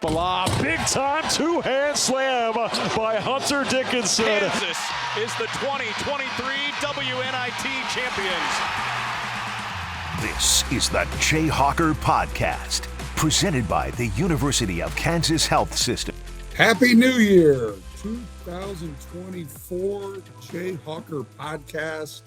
lob. Big time two-hand slam by Hunter Dickinson. Kansas is the 2023 WNIT champions. This is the Jayhawker Podcast, presented by the University of Kansas Health System. Happy New Year, 2024 Jayhawker Podcast,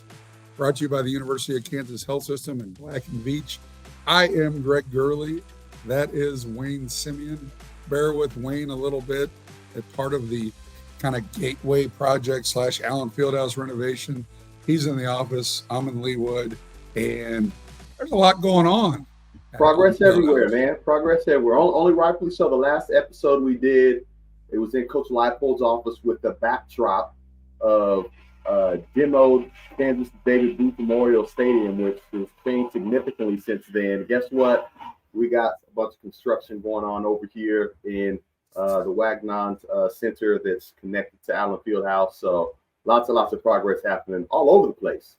brought to you by the University of Kansas Health System in Black and Veatch. I am Greg Gurley. That is Wayne Simeon. Bear with Wayne a little bit. As part of the kind of gateway project / Allen Fieldhouse renovation. He's in the office. I'm in Leawood. And there's a lot going on. Progress everywhere, man. Progress everywhere. Only rightfully so. The last episode we did, it was in Coach Leipold's office with the backdrop of demoed Kansas David Booth Memorial Stadium, which has changed significantly since then. Guess what? We got a bunch of construction going on over here in the Wagnon Center that's connected to Allen Fieldhouse. So lots of progress happening all over the place.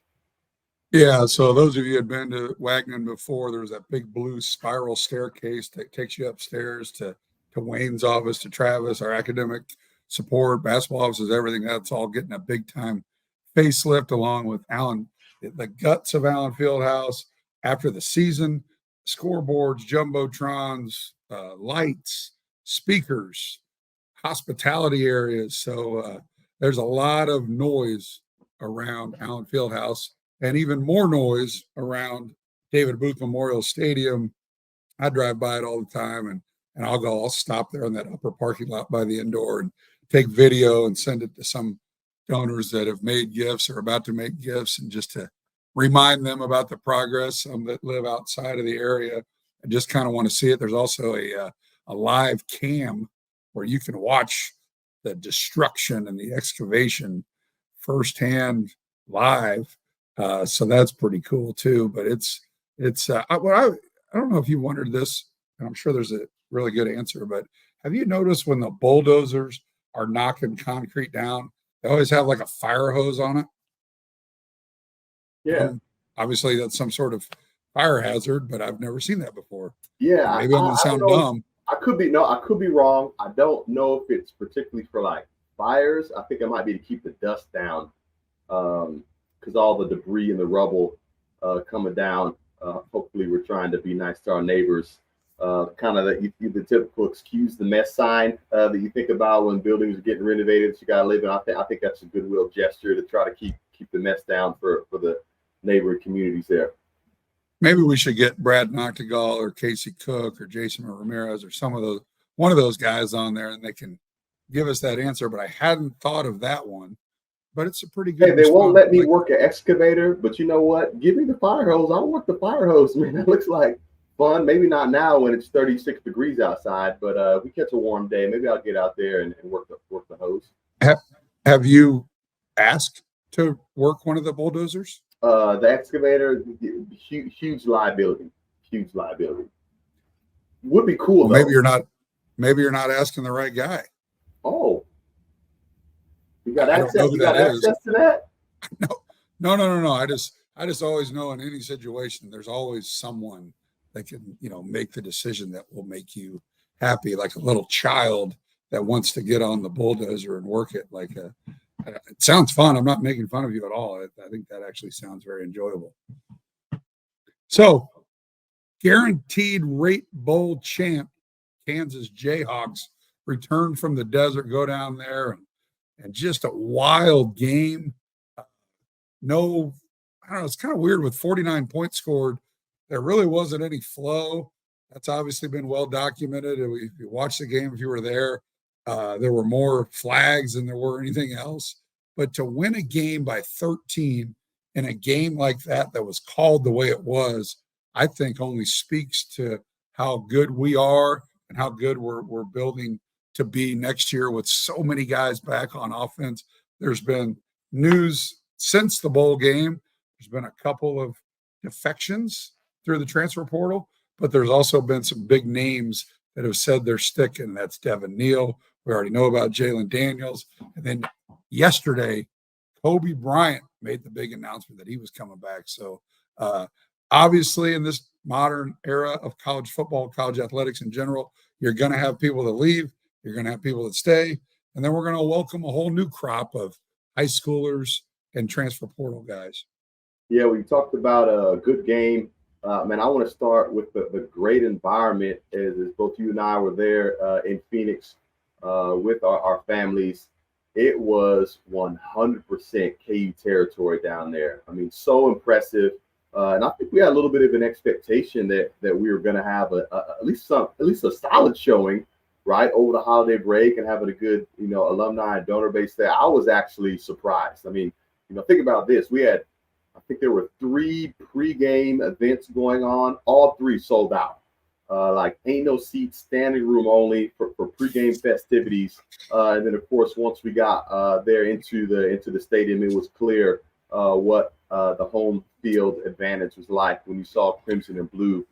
Yeah, so those of you who had been to Wagnon before, there's that big blue spiral staircase that takes you upstairs to Wayne's office, to Travis, our academic support, basketball offices, everything. That's all getting a big-time facelift along with Allen, the guts of Allen Fieldhouse after the season, scoreboards, jumbotrons, lights, speakers, hospitality areas. So there's a lot of noise around Allen Fieldhouse. And even more noise around David Booth Memorial Stadium. I drive by it all the time, and I'll stop there in that upper parking lot by the indoor and take video and send it to some donors that have made gifts or about to make gifts, and just to remind them about the progress. Some that live outside of the area and just kind of want to see it. There's also a live cam where you can watch the destruction and the excavation firsthand live. So that's pretty cool too. But I don't know if you wondered this, and I'm sure there's a really good answer, but have you noticed when the bulldozers are knocking concrete down, they always have like a fire hose on it? Yeah. Obviously that's some sort of fire hazard, but I've never seen that before. Yeah. Maybe I'm going to sound dumb. I could be wrong. I don't know if it's particularly for like fires. I think it might be to keep the dust down. Because all the debris and the rubble coming down. Hopefully we're trying to be nice to our neighbors. Kind of the typical excuse the mess sign that you think about when buildings are getting renovated that you got to live in. I think that's a goodwill gesture to try to keep the mess down for the neighboring communities there. Maybe we should get Brad Noctegal or Casey Cook or Jason Ramirez or one of those guys on there, and they can give us that answer. But I hadn't thought of that one. But it's a pretty good. Hey, they won't let me work an excavator, but you know what? Give me the fire hose. I'll work the fire hose, man. That looks like fun. Maybe not now when it's 36 degrees outside, but if we catch a warm day, maybe I'll get out there and work the hose. Have you asked to work one of the bulldozers? The excavator, huge liability. Huge liability. Would be cool. Well, maybe you're not asking the right guy. Oh. You got access to that? No. I just always know in any situation, there's always someone that can, make the decision that will make you happy, like a little child that wants to get on the bulldozer and work it. It sounds fun. I'm not making fun of you at all. I think that actually sounds very enjoyable. So, guaranteed rate bowl champ, Kansas Jayhawks return from the desert, go down there and just a wild game. I don't know. It's kind of weird with 49 points scored. There really wasn't any flow. That's obviously been well documented. If you watched the game, if you were there, there were more flags than there were anything else. But to win a game by 13 in a game like that was called the way it was, I think only speaks to how good we are and how good we're building to be next year with so many guys back on offense. There's been news since the bowl game. There's been a couple of defections through the transfer portal, but there's also been some big names that have said they're sticking. That's Devin Neal. We already know about Jalen Daniels. And then yesterday, Kobe Bryant made the big announcement that he was coming back. So obviously in this modern era of college football, college athletics in general. You're going to have people that leave. You're going to have people that stay. And then we're going to welcome a whole new crop of high schoolers and transfer portal guys. Yeah, we talked about a good game. Man, I want to start with the great environment as both you and I were there in Phoenix with our families. It was 100% KU territory down there. I mean, so impressive. And I think we had a little bit of an expectation that we were going to have at least a solid showing, right, over the holiday break and having a good, alumni and donor base there. I was actually surprised. I mean, think about this. I think there were 3 pregame events going on. All 3 sold out. Like ain't no seats, standing room only for pregame festivities. And then of course, once we got there into the stadium, it was clear what the home field advantage was like when you saw Crimson and Blue,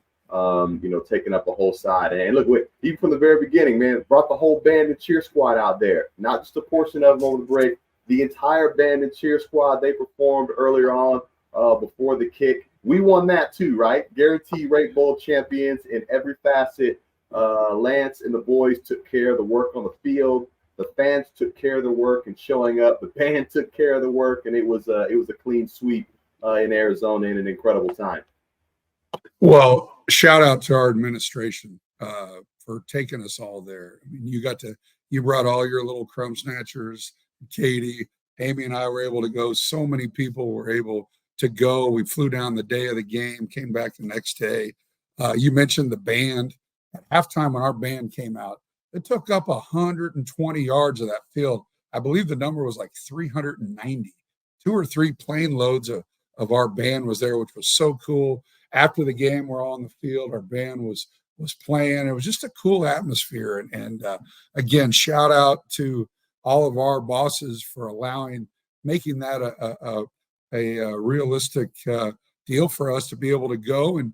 taking up a whole side. And look, even from the very beginning, man, brought the whole band and cheer squad out there. Not just a portion of them over the break. The entire band and cheer squad, they performed earlier on before the kick. We won that too, right? Guaranteed rate bowl champions in every facet. Lance and the boys took care of the work on the field. The fans took care of the work and showing up. The band took care of the work, and it was a clean sweep in Arizona in an incredible time. Well, shout out to our administration for taking us all there. I mean, you brought all your little crumb snatchers. Katie, Amy, and I were able to go. So many people were able to go. We flew down the day of the game, came back the next day. You mentioned the band. At halftime, when our band came out, it took up 120 yards of that field. I believe the number was like 390. 2 or 3 plane loads of our band was there, which was so cool. After the game, we're all on the field. Our band was playing. It was just a cool atmosphere. And again, shout out to all of our bosses for making that a realistic deal for us to be able to go. And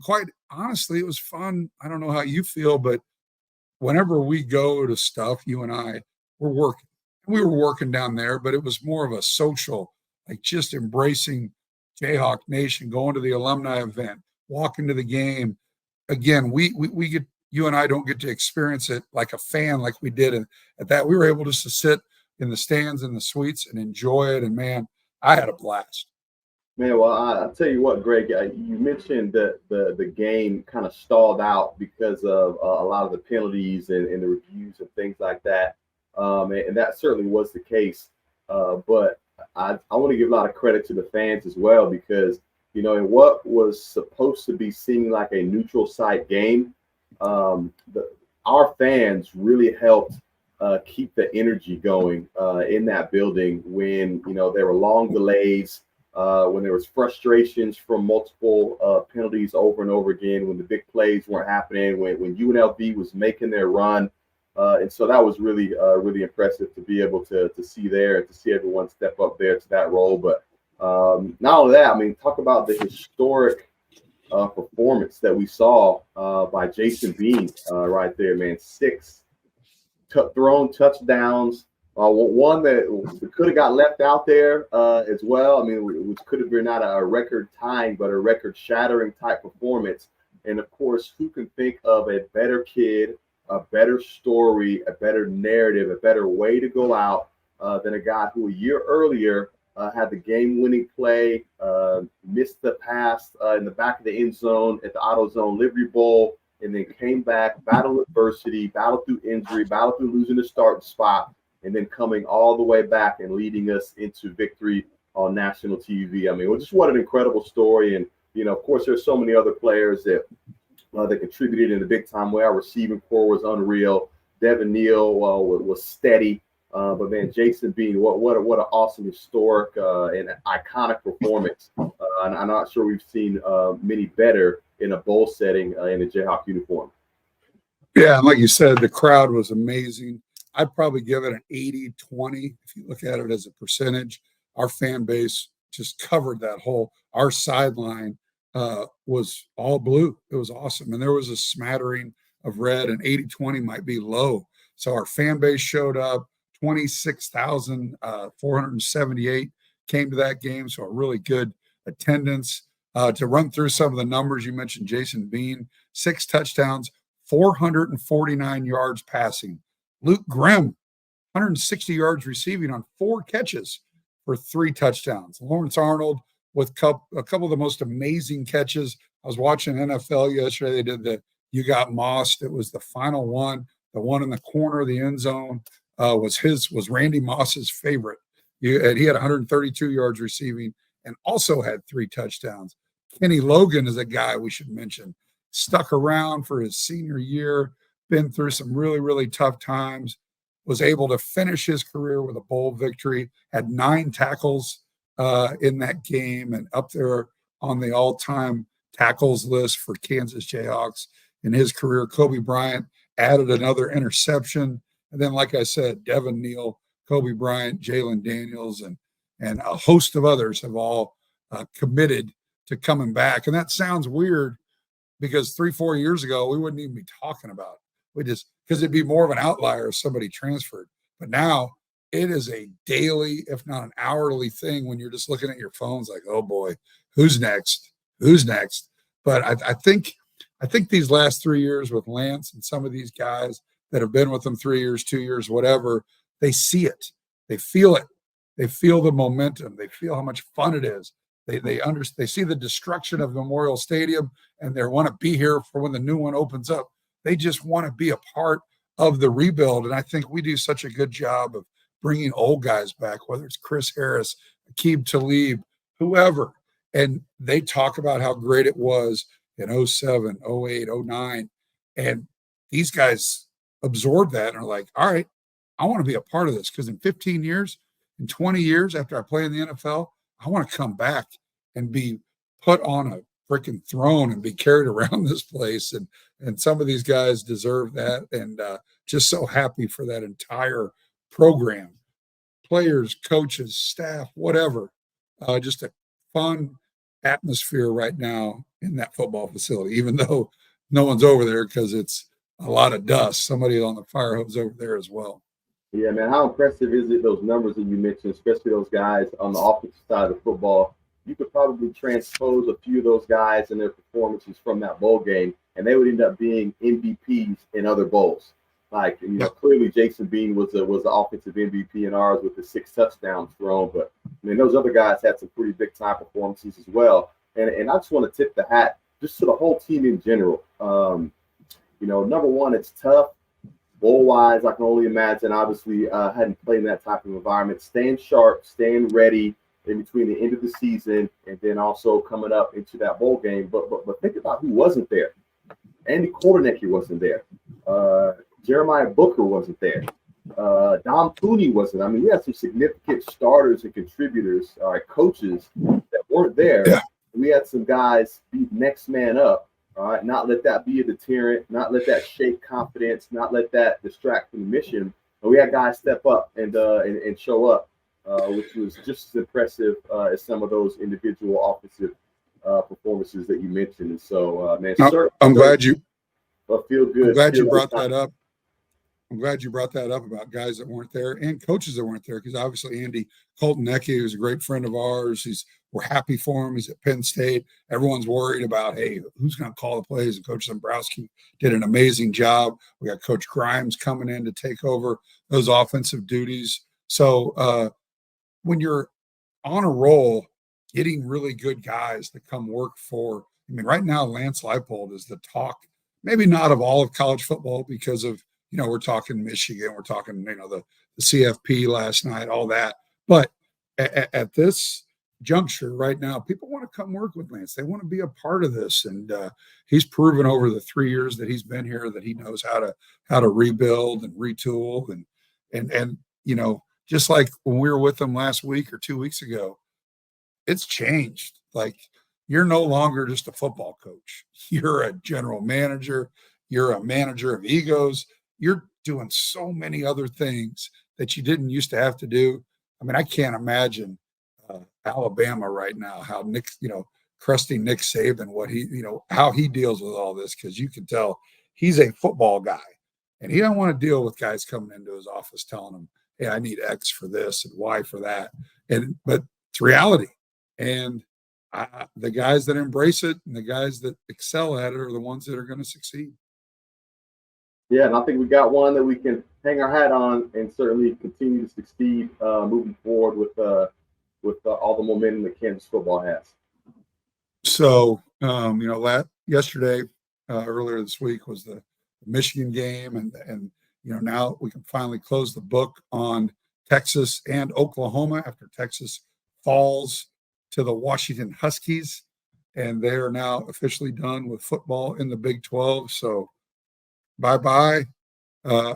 quite honestly, it was fun. I don't know how you feel, but whenever we go to stuff, you and I, we're working. We were working down there, but it was more of a social, like just embracing Jayhawk Nation, going to the alumni event, walking to the game. Again, we get, you and I don't get to experience it like a fan like we did at that. We were able just to sit in the stands in the suites and enjoy it. And man, I had a blast. Man, well, I'll tell you what, Greg, you mentioned that the game kind of stalled out because of a lot of the penalties and the reviews and things like that. And that certainly was the case. But I want to give a lot of credit to the fans as well, because, in what was supposed to be seeming like a neutral site game, our fans really helped keep the energy going in that building when, there were long delays, when there was frustrations from multiple penalties over and over again, when the big plays weren't happening, when UNLV was making their run. And so that was really, really impressive to be able to see there and to see everyone step up there to that role. But not only that, I mean, talk about the historic performance that we saw by Jason Bean right there, man. 6 thrown touchdowns. One that could have got left out there as well. I mean, which could have been not a record tying, but a record shattering type performance. And of course, who can think of a better kid, a better story, a better narrative, a better way to go out than a guy who a year earlier had the game-winning play, missed the pass in the back of the end zone at the AutoZone Livery Bowl, and then came back, battled adversity, battled through injury, battled through losing the starting spot, and then coming all the way back and leading us into victory on national TV. I mean, just what an incredible story. And, of course, there's so many other players that contributed in a big-time way. Our receiving core was unreal. Devin Neal was steady. But, man, Jason Bean, what an awesome, historic, and iconic performance. And I'm not sure we've seen many better in a bowl setting in a Jayhawk uniform. Yeah, and like you said, the crowd was amazing. I'd probably give it an 80-20 if you look at it as a percentage. Our fan base just covered that whole – our sideline was all blue. It was awesome. And there was a smattering of red, and 80-20 might be low. So our fan base showed up. 26,478 came to that game, so a really good attendance. To run through some of the numbers, you mentioned Jason Bean, 6 touchdowns, 449 yards passing. Luke Grimm, 160 yards receiving on 4 catches for 3 touchdowns. Lawrence Arnold with a couple of the most amazing catches. I was watching NFL yesterday. They did the "You Got Mossed." It was the final one. The one in the corner of the end zone was Randy Moss's favorite. He had 132 yards receiving and also had 3 touchdowns. Kenny Logan is a guy we should mention. Stuck around for his senior year, been through some really, really tough times, was able to finish his career with a bowl victory, had 9 tackles in that game, and up there on the all-time tackles list for Kansas Jayhawks in his career. Kobe Bryant added another interception. And then, like I said, Devin Neal, Kobe Bryant, Jalen Daniels, and a host of others have all committed to coming back. And that sounds weird because 3-4 years ago, we wouldn't even be talking about it. Because it'd be more of an outlier if somebody transferred. But now it is a daily, if not an hourly thing when you're just looking at your phones like, oh boy, who's next? Who's next? But I think these last 3 years with Lance and some of these guys that have been with them 3 years, 2 years, whatever, they see it. They feel it. They feel the momentum. They feel how much fun it is. They see the destruction of Memorial Stadium and they want to be here for when the new one opens up. They just want to be a part of the rebuild. And I think we do such a good job of bringing old guys back, whether it's Chris Harris, Aqib Talib, whoever. And they talk about how great it was in 07, 08, 09. And these guys absorb that and are like, all right, I want to be a part of this because in 15 years, in 20 years after I play in the NFL, I want to come back and be put on a freaking throne and be carried around this place. And some of these guys deserve that. And just so happy for that entire program, players, coaches, staff, whatever. Just a fun atmosphere right now in that football facility, even though no one's over there because it's a lot of dust. Somebody on the fire hose over there as well. Yeah, man, how impressive is it, those numbers that you mentioned, especially those guys on the offensive side of football? You could probably transpose a few of those guys and their performances from that bowl game, and they would end up being MVPs in other bowls. Like, you know, clearly Jason Bean was the offensive MVP in ours with the 6 touchdowns thrown, but I mean, those other guys had some pretty big time performances as well. And I just want to tip the hat just to the whole team in general. You know, number one, it's tough. Bowl-wise, I can only imagine, obviously, hadn't played in that type of environment. Staying sharp, staying ready in between the end of the season and then also coming up into that bowl game. But think about who wasn't there. Andy Kortenecki wasn't there. Jeremiah Booker wasn't there. Dom Cooney wasn't. I mean, we had some significant starters and contributors, coaches that weren't there. Yeah. We had some guys be next man up. All right, not let that be a deterrent, not let that shake confidence, not let that distract from the mission. And we had guys step up and show up, which was just as impressive as some of those individual offensive performances that you mentioned. And so, man, I'm glad you. Feel good. I'm glad you brought that up. I'm glad you brought that up about guys that weren't there and coaches that weren't there, because obviously Andy Koltenecki, who's a great friend of ours, we're happy for him. He's at Penn State. Everyone's worried about, hey, who's going to call the plays? And Coach Dombrowski did an amazing job. We got Coach Grimes coming in to take over those offensive duties. So when you're on a roll, getting really good guys to come work for, I mean, right now, Lance Leipold is the talk, maybe not of all of college football because of, you know, we're talking Michigan, we're talking, you know, the CFP last night, all that. But at this juncture right now, people want to come work with Lance. They want to be a part of this. And he's proven over the 3 years that he's been here that he knows how to rebuild and retool. And you know, just like when we were with him last week or 2 weeks ago, it's changed. Like, you're no longer just a football coach. You're a general manager. You're a manager of egos. You're doing so many other things that you didn't used to have to do. I mean, I can't imagine Alabama right now, how Nick, you know, crusty Nick Saban, what he, you know, how he deals with all this, because you can tell he's a football guy and he don't want to deal with guys coming into his office telling him, hey, I need X for this and Y for that. But it's reality. And the guys that embrace it and the guys that excel at it are the ones that are going to succeed. Yeah, and I think we got one that we can hang our hat on and certainly continue to succeed moving forward with all the momentum that Kansas football has. So, yesterday, earlier this week was the Michigan game, and now we can finally close the book on Texas and Oklahoma after Texas falls to the Washington Huskies, and they are now officially done with football in the Big 12. So, bye-bye.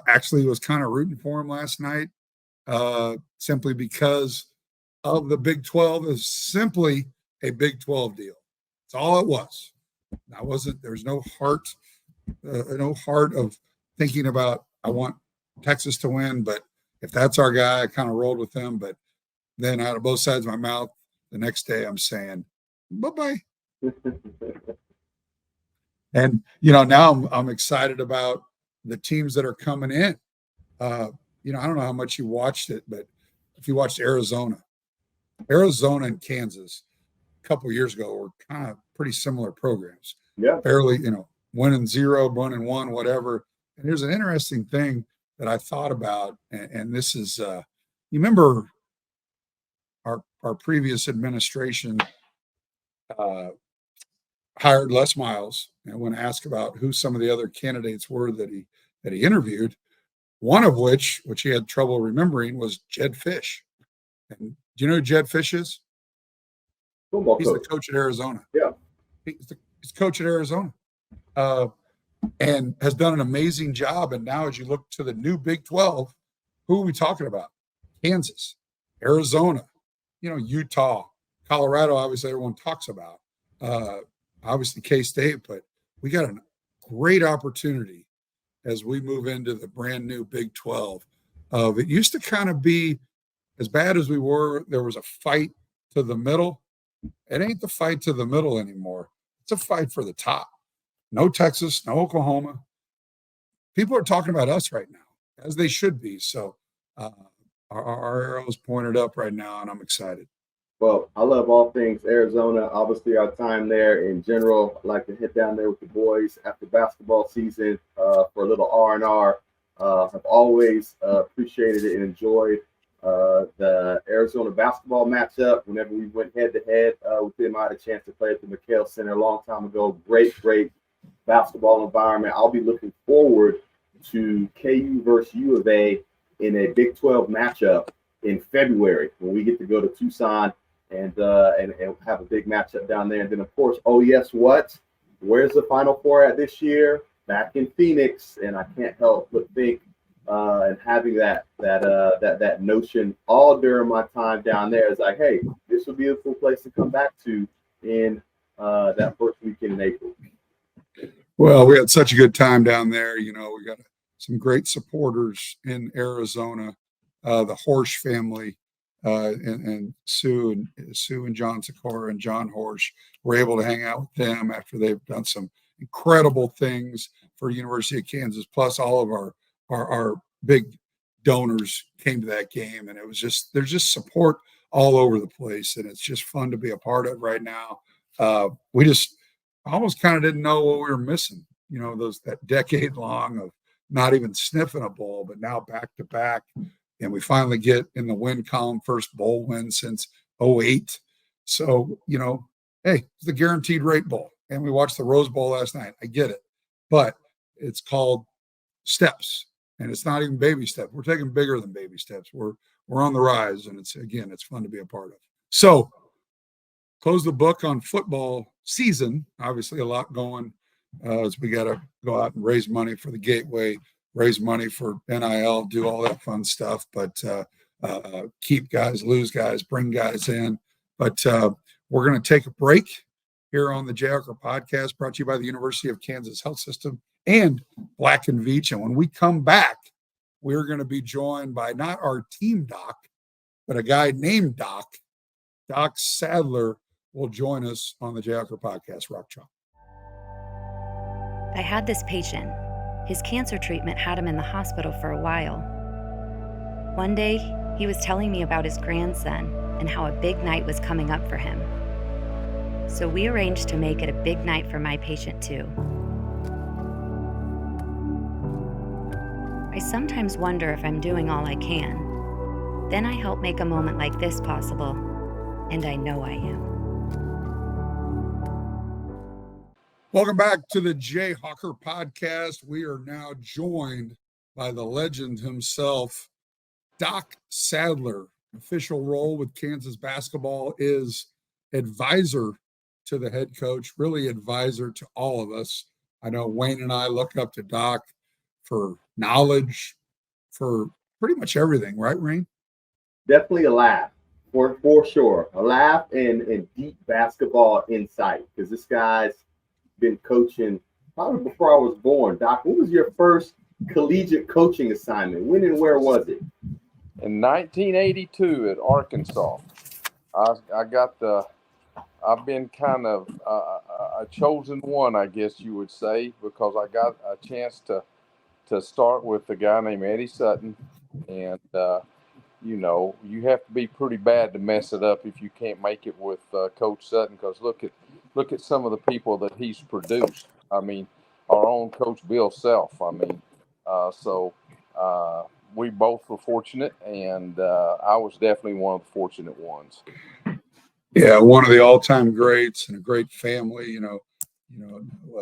Actually was kind of rooting for him last night, simply because of the Big 12 is simply a Big 12 deal. That's all it was. There's no heart of thinking about, I want Texas to win, but if that's our guy, I kind of rolled with them. But then out of both sides of my mouth, the next day I'm saying, bye-bye. And, now I'm excited about the teams that are coming in. I don't know how much you watched it, but if you watched Arizona and Kansas a couple of years ago were kind of pretty similar programs. Yeah. Barely, 1-0, 1-1, whatever. And here's an interesting thing that I thought about, and this is, you remember our previous administration hired Les Miles, and when asked about who some of the other candidates were that he interviewed, one of which he had trouble remembering, was Jed Fish. And do you know who Jed Fish is? Football He's coach. the coach at Arizona. Yeah. He's coach at Arizona, and has done an amazing job. And now as you look to the new Big 12, who are we talking about? Kansas, Arizona, Utah, Colorado, obviously everyone talks about. Obviously K-State, but we got a great opportunity as we move into the brand new Big 12. It used to kind of be, as bad as we were, there was a fight to the middle. It ain't the fight to the middle anymore. It's a fight for the top. No Texas, no Oklahoma. People are talking about us right now, as they should be. So our arrow's pointed up right now, and I'm excited. Well, I love all things Arizona. Obviously, our time there in general. I like to hit down there with the boys after basketball season for a little R&R. I've always appreciated it and enjoyed the Arizona basketball matchup. Whenever we went head-to-head with them, I had a chance to play at the McHale Center a long time ago. Great basketball environment. I'll be looking forward to KU versus U of A in a Big 12 matchup in February when we get to go to Tucson and have a big matchup down there. And then, of course, where's the Final Four at this year? Back in Phoenix. And I can't help but think and having that notion all during my time down there is like, hey, this would be a cool place to come back to in that first weekend in April. Well, we had such a good time down there. We got some great supporters in Arizona. The Horsch family and Sue and John Sikora and John Horsch were able to hang out with them after they've done some incredible things for University of Kansas. Plus, all of our big donors came to that game, and there's just support all over the place, and it's just fun to be a part of right now. We just almost kind of didn't know what we were missing. That decade long of not even sniffing a bowl, but now back to back. And we finally get in the win column, first bowl win since 2008. So, hey, it's the guaranteed rate bowl. And we watched the Rose Bowl last night. I get it. But it's called steps. And it's not even baby steps. We're taking bigger than baby steps. We're on the rise. And it's fun to be a part of. So close the book on football season. Obviously a lot going as we got to go out and raise money for the Gateway, raise money for NIL, do all that fun stuff, but keep guys, lose guys, bring guys in. But we're going to take a break here on the JRCR podcast, brought to you by the University of Kansas Health System and Black & Veatch. And when we come back, we're going to be joined by not our team doc, but a guy named Doc. Doc Sadler will join us on the JRCR podcast, Rock Chalk. I had this patient. His cancer treatment had him in the hospital for a while. One day, he was telling me about his grandson and how a big night was coming up for him. So we arranged to make it a big night for my patient too. I sometimes wonder if I'm doing all I can. Then I help make a moment like this possible, and I know I am. Welcome back to the Jayhawker podcast. We are now joined by the legend himself, Doc Sadler. Official role with Kansas basketball is advisor to the head coach, really advisor to all of us. I know Wayne and I look up to Doc for knowledge, for pretty much everything, right, Wayne? Definitely a laugh, for sure. A laugh and deep basketball insight, because this guy's been coaching probably before I was born. Doc, what was your first collegiate coaching assignment? When and where was it? In 1982 at Arkansas. I've been kind of a chosen one, I guess you would say, because I got a chance to start with a guy named Eddie Sutton. And, you have to be pretty bad to mess it up if you can't make it with Coach Sutton, because look at some of the people that he's produced. I mean, our own Coach Bill Self. We both were fortunate, and I was definitely one of the fortunate ones. Yeah, one of the all-time greats and a great family.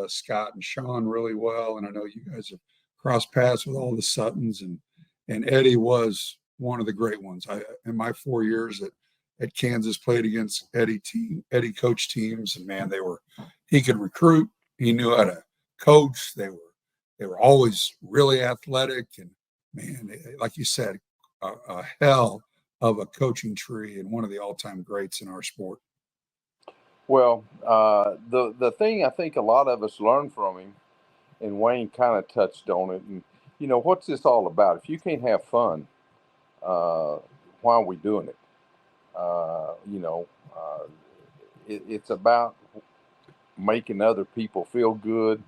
Scott and Sean really well, and I know you guys have crossed paths with all the Suttons, and Eddie was one of the great ones. In my 4 years at Kansas, played against Eddie coach teams, and man, he could recruit. He knew how to coach. They were always really athletic, and man, like you said, a hell of a coaching tree and one of the all-time greats in our sport. Well, the thing I think a lot of us learned from him, and Wayne kind of touched on it, and what's this all about? If you can't have fun, why are we doing it? It's about making other people feel good,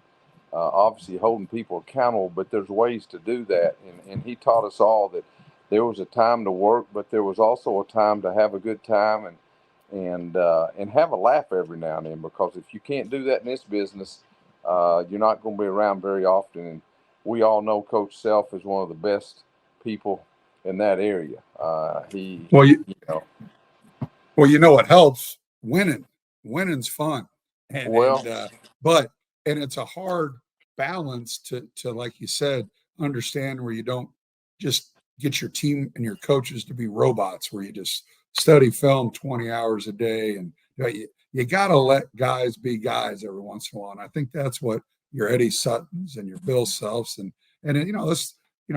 obviously holding people accountable, but there's ways to do that. And he taught us all that there was a time to work, but there was also a time to have a good time and have a laugh every now and then, because if you can't do that in this business, you're not going to be around very often. And we all know Coach Self is one of the best people in that area. It helps winning. Winning's fun, but it's a hard balance to like you said, understand where you don't just get your team and your coaches to be robots, where you just study film 20 hours a day, and you got to let guys be guys every once in a while. And I think that's what your Eddie Suttons and your Bill Selfs and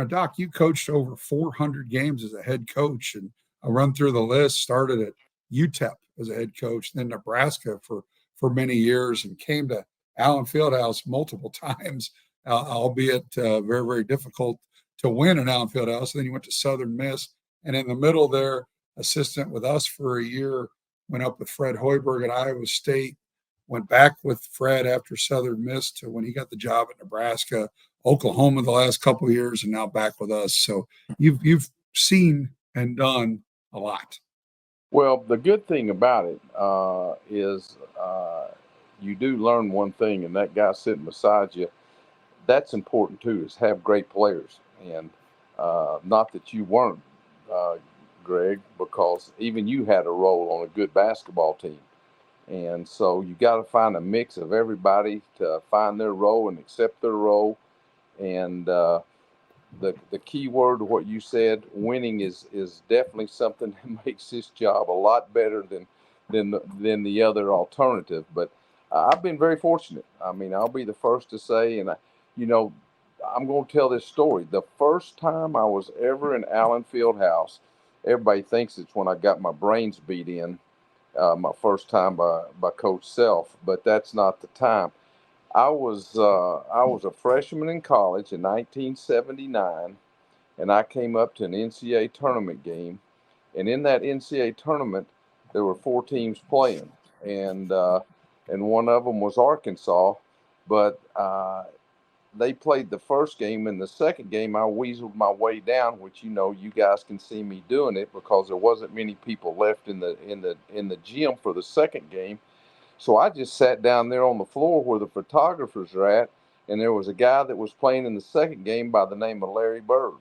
Doc, you coached over 400 games as a head coach, and I'll run through the list. Started at UTEP as a head coach, then Nebraska for many years, and came to Allen Fieldhouse multiple times, albeit very, very difficult to win in Allen Fieldhouse. Then you went to Southern Miss, and in the middle there, assistant with us for a year, went up with Fred Hoiberg at Iowa State, went back with Fred after Southern Miss to when he got the job at Nebraska, Oklahoma the last couple of years, and now back with us. So you've seen and done a lot. Well, the good thing about it is you do learn one thing, and that guy sitting beside you, that's important too, is have great players. And not that you weren't, Greg, because even you had a role on a good basketball team. And so you got to find a mix of everybody to find their role and accept their role. And the key word of what you said, winning, is definitely something that makes this job a lot better than the other alternative. But I've been very fortunate. I mean, I'll be the first to say, and I'm going to tell this story. The first time I was ever in Allen Fieldhouse, everybody thinks it's when I got my brains beat in, my first time by Coach Self, but that's not the time. I was a freshman in college in 1979, and I came up to an NCAA tournament game, and in that NCAA tournament, there were 4 teams playing, and one of them was Arkansas, but they played the first game. In the second game, I weaseled my way down, which you guys can see me doing it because there wasn't many people left in the gym for the second game. So I just sat down there on the floor where the photographers are at, and there was a guy that was playing in the second game by the name of Larry Bird.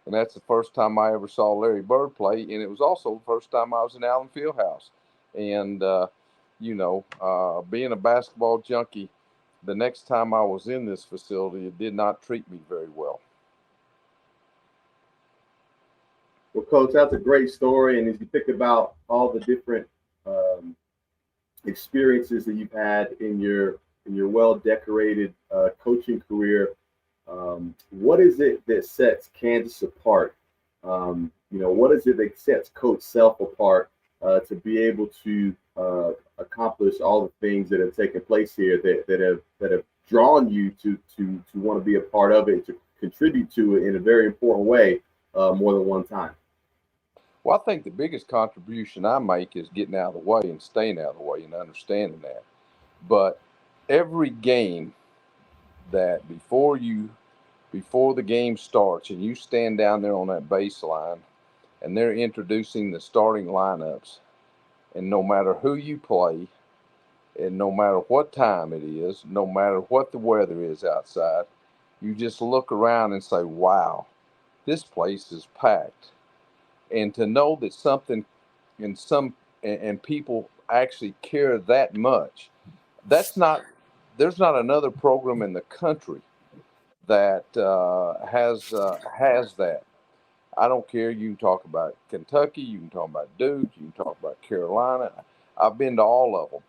And that's the first time I ever saw Larry Bird play, and it was also the first time I was in Allen Fieldhouse. And, being a basketball junkie, the next time I was in this facility, it did not treat me very well. Well, Coach, that's a great story. And as you think about all the different experiences that you've had in your well-decorated coaching career, what is it that sets Kansas apart? What is it that sets Coach Self apart to be able to accomplish all the things that have taken place here that have drawn you to want to be a part of it, to contribute to it in a very important way more than one time? Well, I think the biggest contribution I make is getting out of the way and staying out of the way and understanding that. But every game that before the game starts and you stand down there on that baseline and they're introducing the starting lineups, and no matter who you play and no matter what time it is, no matter what the weather is outside, you just look around and say, wow, this place is packed. And to know that something and people actually care that much, there's not another program in the country that has that. I don't care. You can talk about Kentucky, you can talk about Duke, you can talk about Carolina. I've been to all of them,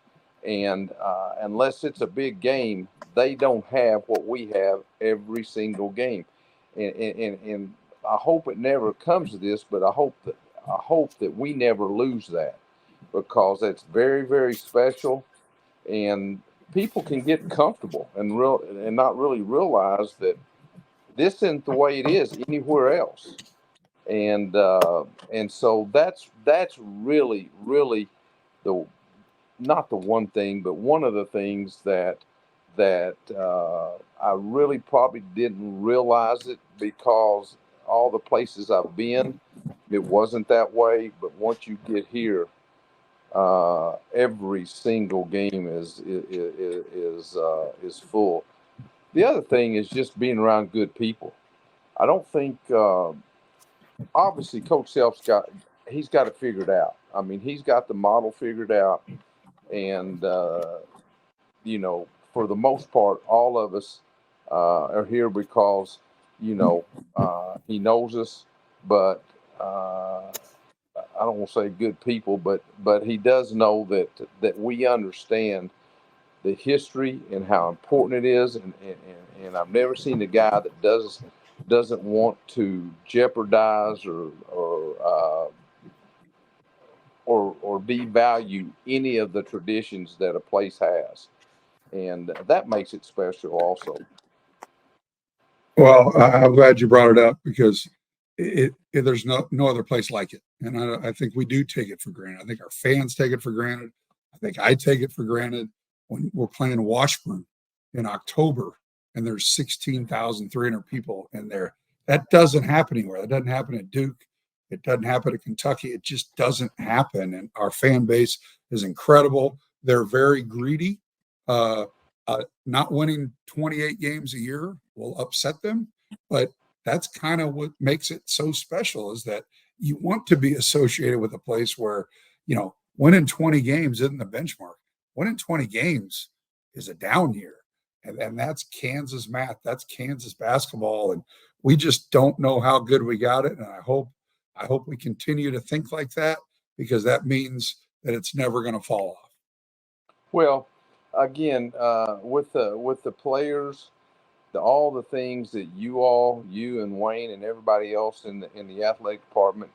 and unless it's a big game, they don't have what we have every single game. And I hope it never comes to this, but I hope that we never lose that, because that's very, very special, and people can get comfortable and not really realize that this isn't the way it is anywhere else. And so that's really, really the not the one thing, but one of the things that I really probably didn't realize it, because all the places I've been, it wasn't that way. But once you get here, every single game is full. The other thing is just being around good people. I don't think obviously Coach Self's he's got it figured out. I mean, he's got the model figured out, and for the most part, all of us are here because he knows us. But I don't want to say good people, but he does know that we understand the history and how important it is, and I've never seen a guy that doesn't want to jeopardize or devalue any of the traditions that a place has, and that makes it special also. Well, I'm glad you brought it up, because there's no other place like it, and I think we do take it for granted. I think our fans take it for granted. I think I take it for granted when we're playing Washburn in October and there's 16,300 people in there. That doesn't happen anywhere. That doesn't happen at Duke. It doesn't happen at Kentucky. It just doesn't happen. And our fan base is incredible. They're very greedy. Not winning 28 games a year will upset them, but that's kind of what makes it so special, is that you want to be associated with a place where, winning 20 games isn't the benchmark. Winning 20 games is a down year. And that's Kansas math. That's Kansas basketball. And we just don't know how good we got it. And I hope we continue to think like that, because that means that it's never going to fall off. Well, again, with the players, all the things that you and Wayne and everybody else in the athletic department,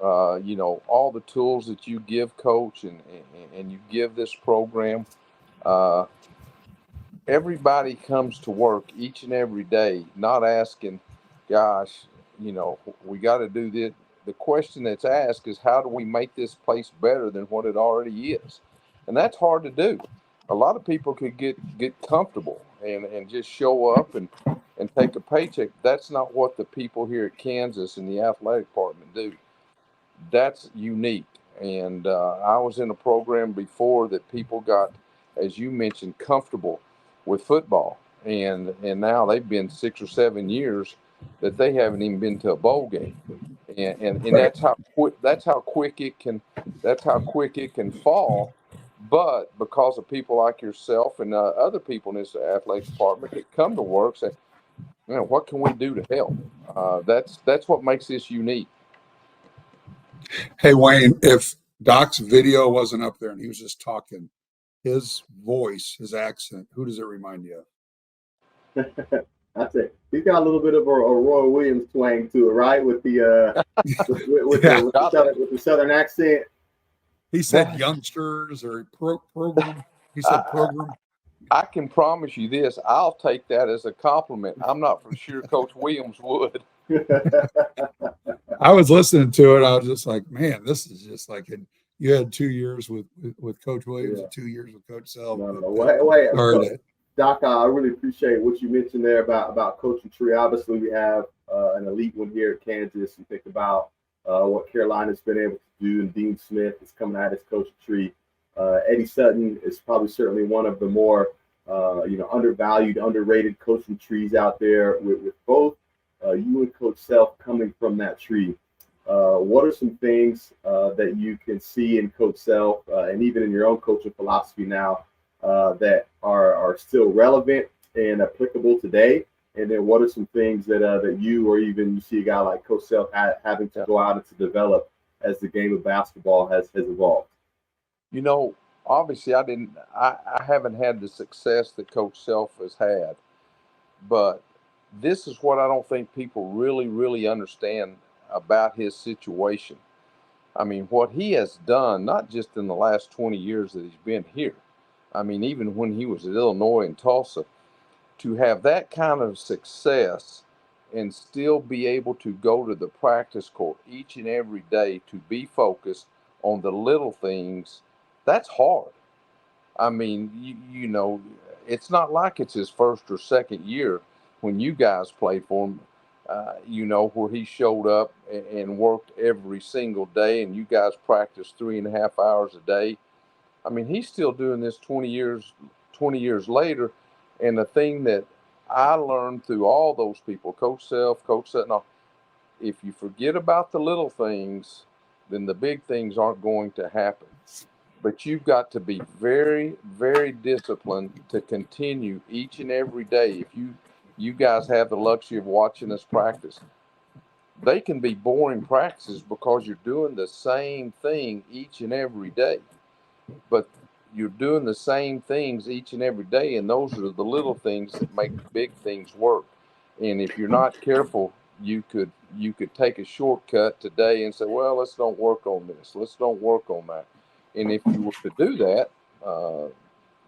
all the tools that you give Coach and you give this program, everybody comes to work each and every day, not asking, gosh, we got to do this. The question that's asked is, how do we make this place better than what it already is? And that's hard to do. A lot of people could get comfortable and just show up and take a paycheck. That's not what the people here at Kansas in the athletic department do. That's unique. And I was in a program before that people got as you mentioned, comfortable with football. And now they've been 6 or 7 years that they haven't even been to a bowl game. And that's how quick it can fall. But because of people like yourself and other people in this athletics department that come to work, say, what can we do to help? That's what makes this unique. Hey, Wayne, if Doc's video wasn't up there and he was just talking, his voice, his accent, who does it remind you of? That's it. He's got a little bit of a Roy Williams twang to it, right? With the with the southern accent. He said youngsters or program. He said program. I can promise you this. I'll take that as a compliment. I'm not for sure Coach Williams would. I was listening to it. I was just like, man, this is just like you had 2 years with Coach Williams and 2 years with Coach Self. Wait. Doc, I really appreciate what you mentioned there about coaching tree. Obviously, we have an elite one here at Kansas. You think about what Carolina's been able to do, and Dean Smith is coming out his coaching tree. Eddie Sutton is probably certainly one of the more undervalued, underrated coaching trees out there. With both you and Coach Self coming from that tree, what are some things that you can see in Coach Self and even in your own coaching philosophy now that are still relevant and applicable today? And then what are some things that you or even you see a guy like Coach Self having to go out and to develop as the game of basketball has evolved? Obviously I haven't had the success that Coach Self has had, but this is what I don't think people really, really understand about his situation. I mean, what he has done, not just in the last 20 years that he's been here. I mean, even when he was at Illinois and Tulsa, to have that kind of success and still be able to go to the practice court each and every day to be focused on the little things, that's hard. I mean, it's not like it's his first or second year when you guys played for him, where he showed up and worked every single day and you guys practiced 3.5 hours a day. I mean, he's still doing this 20 years later. And the thing that I learned through all those people, Coach Self, Coach Sutton, if you forget about the little things, then the big things aren't going to happen. But you've got to be very, very disciplined to continue each and every day. If you guys have the luxury of watching us practice, they can be boring practices because you're doing the same thing each and every day. But you're doing the same things each and every day, and those are the little things that make the big things work. And if you're not careful, you could take a shortcut today and say, well, let's don't work on this, let's don't work on that. And if you were to do that,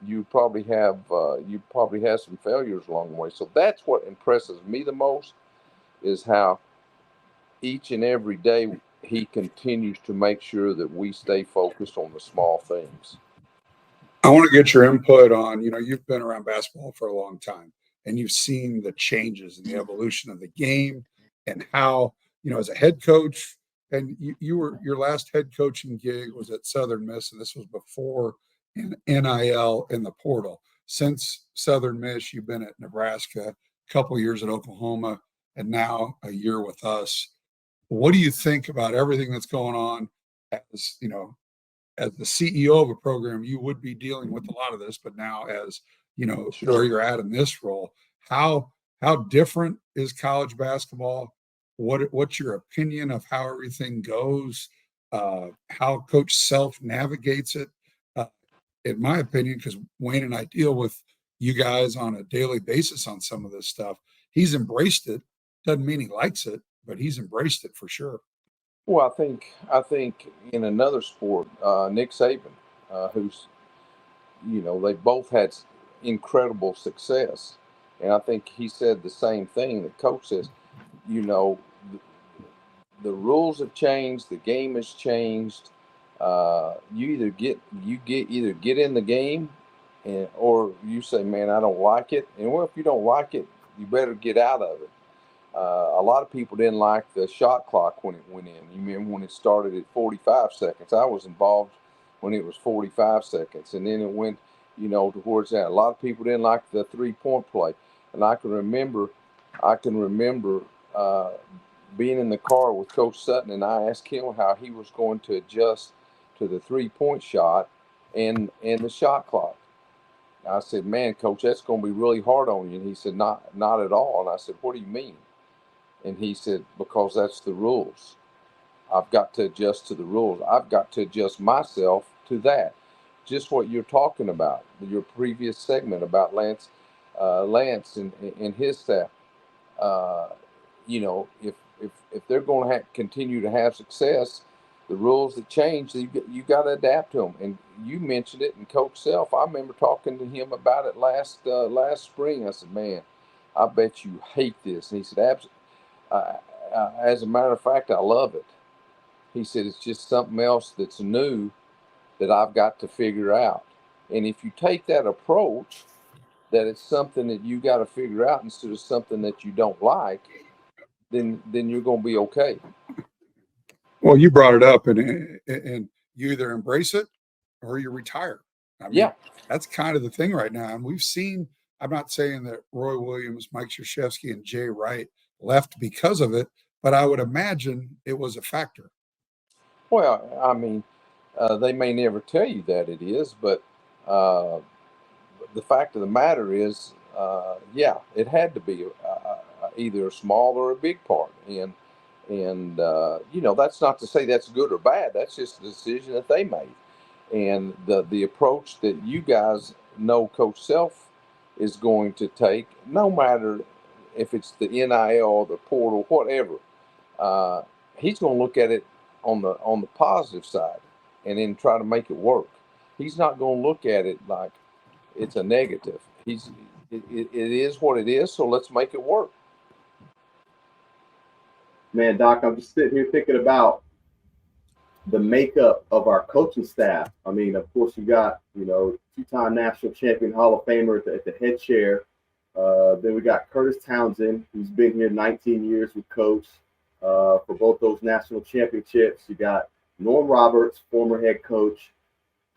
you probably have some failures along the way. So that's what impresses me the most, is how each and every day he continues to make sure that we stay focused on the small things. I want to get your input on, you've been around basketball for a long time and you've seen the changes and the evolution of the game and how, as a head coach, and your last head coaching gig was at Southern Miss, and this was before NIL in the portal. Since Southern Miss, you've been at Nebraska, a couple of years at Oklahoma, and now a year with us. What do you think about everything that's going on? As the CEO of a program, you would be dealing with a lot of this, but now as where you're at in this role, how different is college basketball? What's your opinion of how everything goes? How Coach Self navigates it? In my opinion, because Wayne and I deal with you guys on a daily basis on some of this stuff, he's embraced it. Doesn't mean he likes it, but he's embraced it for sure. Well, I think in another sport, Nick Saban, who's, they both had incredible success, and I think he said the same thing that Coach says. The rules have changed, the game has changed. You either get in the game, or you say, man, I don't like it. And well, if you don't like it, you better get out of it. A lot of people didn't like the shot clock when it went in. You remember when it started at 45 seconds? I was involved when it was 45 seconds, and then it went, towards that. A lot of people didn't like the 3-point play, and I can remember being in the car with Coach Sutton, and I asked him how he was going to adjust to the 3-point shot and the shot clock. I said, "Man, Coach, that's going to be really hard on you." And he said, "Not at all." And I said, "What do you mean?" And he said, "Because that's the rules. I've got to adjust to the rules. I've got to adjust myself to that." Just what you're talking about, your previous segment about Lance and his staff. If they're going to continue to have success, the rules that change, you got to adapt to them. And you mentioned it, and Coach Self, I remember talking to him about it last spring. I said, "Man, I bet you hate this." And he said, "As a matter of fact, I love it." He said, "It's just something else that's new that I've got to figure out." And if you take that approach, that it's something that you got to figure out instead of something that you don't like, then you're going to be okay. Well, you brought it up, and you either embrace it or you retire. I mean, Yeah. That's kind of the thing right now. And we've seen, I'm not saying that Roy Williams, Mike Krzyzewski, and Jay Wright left because of it, but I would imagine it was a factor. Well, I mean, they may never tell you that it is, but the fact of the matter is, yeah, it had to be either a small or a big part. And that's not to say that's good or bad. That's just a decision that they made. And the approach that you guys know Coach Self is going to take, no matter if it's the NIL or the portal, whatever, he's going to look at it on the positive side and then try to make it work. He's not going to look at it like it's a negative. It is what it is, so let's make it work. Man, Doc, I'm just sitting here thinking about the makeup of our coaching staff. I mean, of course, you got, two-time national champion Hall of Famer at the head chair. Then we got Curtis Townsend, who's been here 19 years with Coach for both those national championships. You got Norm Roberts, former head coach,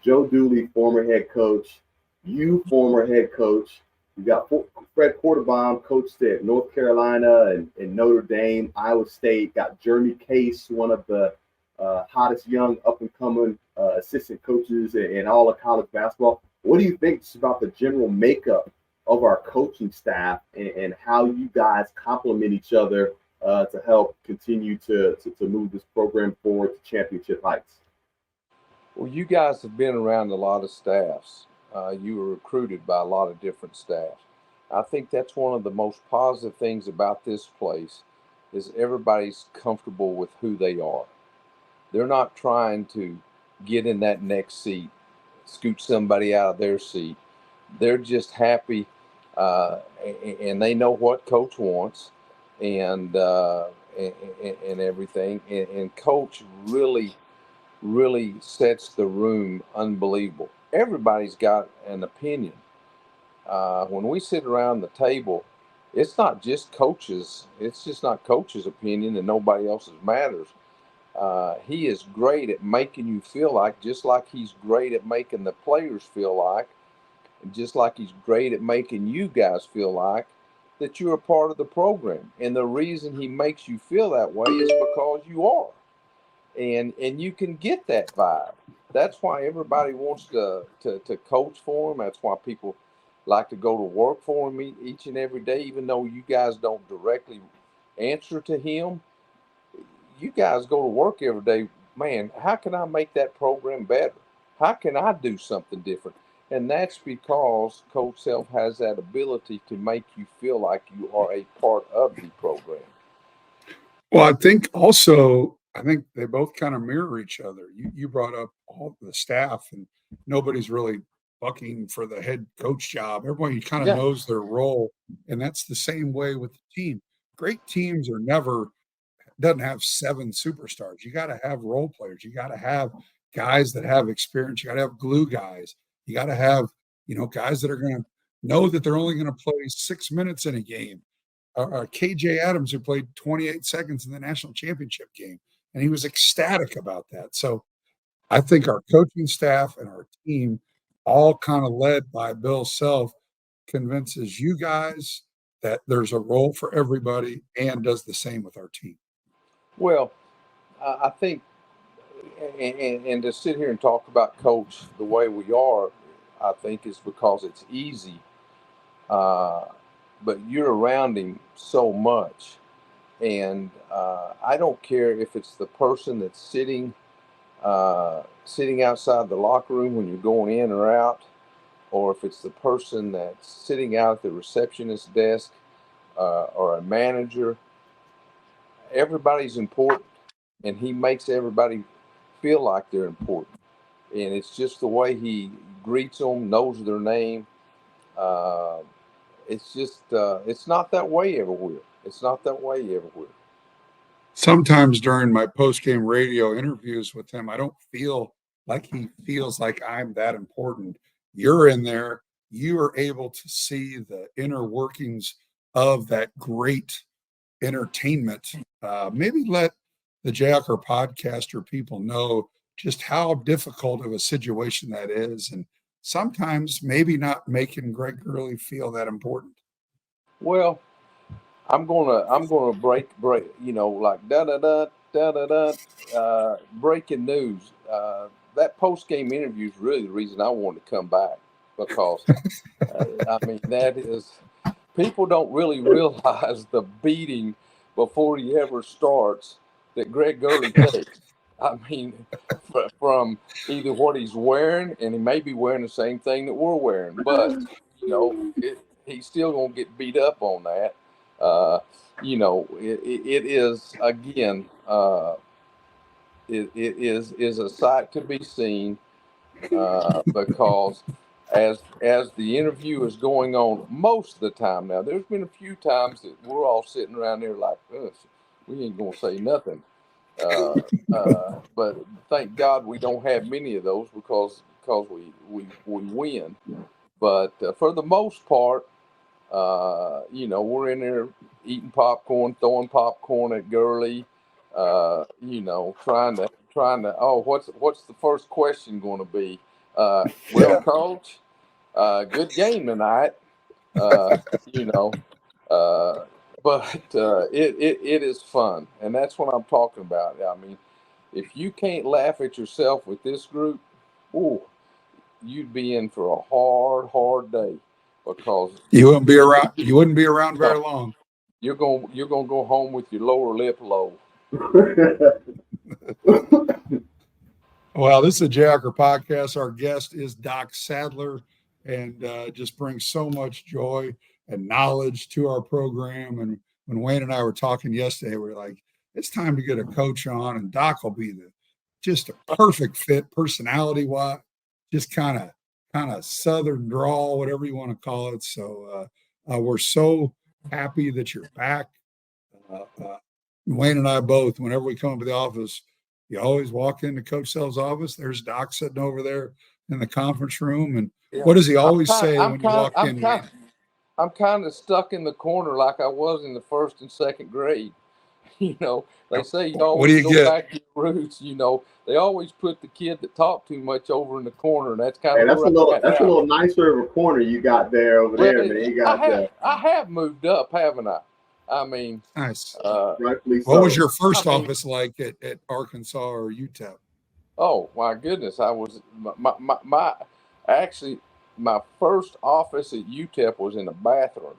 Joe Dooley, former head coach, you, former head coach. You got Fred Quarterbaum, coached at North Carolina and Notre Dame, Iowa State. Got Jeremy Case, one of the hottest young up-and-coming assistant coaches in all of college basketball. What do you think about the general makeup of our coaching staff and how you guys complement each other to help continue to move this program forward to championship heights? Well, you guys have been around a lot of staffs. You were recruited by a lot of different staffs. I think that's one of the most positive things about this place is everybody's comfortable with who they are. They're not trying to get in that next seat, scoot somebody out of their seat. They're just happy, and they know what Coach wants, and everything. And Coach really sets the room unbelievable. Everybody's got an opinion. When we sit around the table, it's not just coaches. It's just not coach's opinion, and nobody else's matters. He is great at making you feel like, just like he's great at making the players feel like, and just like he's great at making you guys feel like that you're a part of the program. And the reason he makes you feel that way is because you are. And you can get that vibe. That's why everybody wants to coach for him. That's why people like to go to work for him each and every day, even though you guys don't directly answer to him. You guys go to work every day. Man, how can I make that program better? How can I do something different? And that's because Coach Self has that ability to make you feel like you are a part of the program. Well, I think they both kind of mirror each other. You brought up all the staff, and nobody's really bucking for the head coach job. Everybody kind of knows their role, and that's the same way with the team. Great teams doesn't have 7 superstars. You got to have role players. You got to have guys that have experience. You got to have glue guys. You got to have guys that are going to know that they're only going to play 6 minutes in a game. KJ Adams, who played 28 seconds in the national championship game, and he was ecstatic about that. So I think our coaching staff and our team all kind of led by Bill Self, convinces you guys that there's a role for everybody and does the same with our team? Well, I think, and to sit here and talk about Coach the way we are, I think is because it's easy. But you're around him so much, and I don't care if it's the person that's sitting outside the locker room when you're going in or out, or if it's the person that's sitting out at the receptionist desk, or a manager. Everybody's important, and he makes everybody feel like they're important. And it's just the way he greets them, knows their name. Uh, it's just, it's not that way everywhere. It's not that way everywhere. Sometimes during my post-game radio interviews with him, I don't feel like he feels like I'm that important. You're in there. You are able to see the inner workings of that great entertainment. Maybe let the Jacker podcaster people know just how difficult of a situation that is, and sometimes maybe not making Greg Gurley feel that important. Well, I'm gonna break, like da da da da da da, breaking news. That post game interview is really the reason I wanted to come back, because I mean, that is, people don't really realize the beating before he ever starts that Greg Gurley takes. I mean, from either what he's wearing, and he may be wearing the same thing that we're wearing, but he's still gonna get beat up on that. Uh, it is, again. It is a sight to be seen, because as the interview is going on most of the time. Now, there's been a few times that we're all sitting around there like, we ain't gonna say nothing. But thank God we don't have many of those, because we win. But for the most part, we're in there eating popcorn, throwing popcorn at Gurley, trying to. Oh, what's the first question going to be? Well, Yeah. Coach, good game tonight. Uh, you know, uh, but it is fun, and that's what I'm talking about. I mean, if you can't laugh at yourself with this group, ooh, you'd be in for a hard day, because You wouldn't be around. You wouldn't be around very no, long. you're gonna go home with your lower lip low. Well, this is a Jacker podcast. Our guest is Doc Sadler, and just brings so much joy and knowledge to our program. And when Wayne and I were talking yesterday, we are like, it's time to get a coach on, and Doc will be just a perfect fit personality wise, just kind of Southern drawl, whatever you want to call it. So we're so happy that you're back. Wayne and I both, whenever we come into the office, you always walk into Coach Sells' office. There's Doc sitting over there in the conference room. And Yeah. what does he always say when you walk in? I'm kind of stuck in the corner like I was in the first and second grade. They say you What do always you go get? back to your roots. They always put the kid that talked too much over in the corner, and that's kind Hey, of that's where I'm at a now. little nicer of a corner you got there over Well, there, man. You got I have moved up, haven't I? I mean, Nice. rightfully What so. was your first office like at Arkansas or UTEP? oh my goodness, I was actually my first office at UTEP was in a bathroom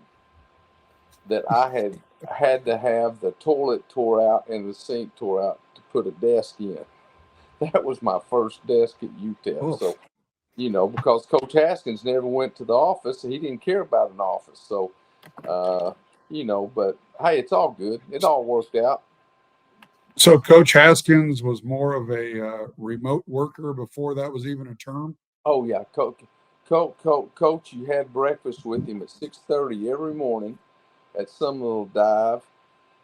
that I had to have the toilet tore out and the sink tore out to put a desk in. That was my first desk at UTEP. Oof. So, because Coach Haskins never went to the office, he didn't care about an office. So, but hey, it's all good. It all worked out. So Coach Haskins was more of a remote worker before that was even a term? Oh yeah, Coach, you had breakfast with him at 6:30 every morning at some little dive,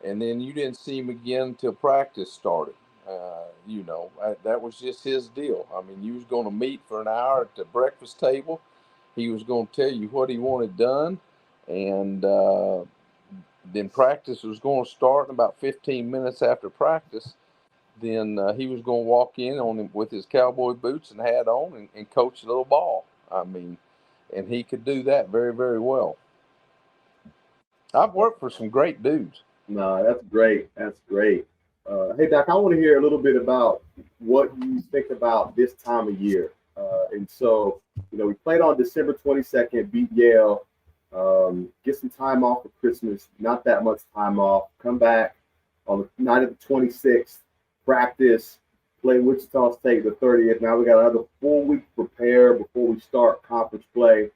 and then you didn't see him again until practice started. That was just his deal. I mean, you was going to meet for an hour at the breakfast table. He was going to tell you what he wanted done, and then practice was going to start. In about 15 minutes after practice, then he was going to walk in on him with his cowboy boots and hat on and coach a little ball. I mean, and he could do that very, very well. I've worked for some great dudes. No, that's great. That's great. Hey, Doc, I want to hear a little bit about what you think about this time of year. And so, we played on December 22nd, beat Yale, get some time off for Christmas, not that much time off, come back on the night of the 26th, practice, play Wichita State the 30th. Now we got another full week to prepare before we start conference play.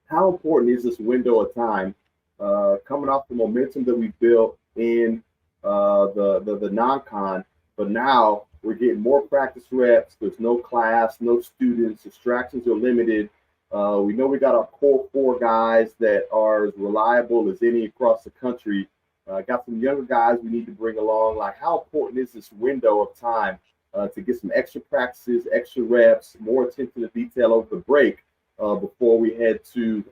How important is this window of time coming off the momentum that we built in the non-con, but now we're getting more practice reps. There's no class, no students, distractions are limited. We know we got our core 4 guys that are as reliable as any across the country. Got some younger guys we need to bring along. Like, how important is this window of time to get some extra practices, extra reps, more attention to detail over the break before we head to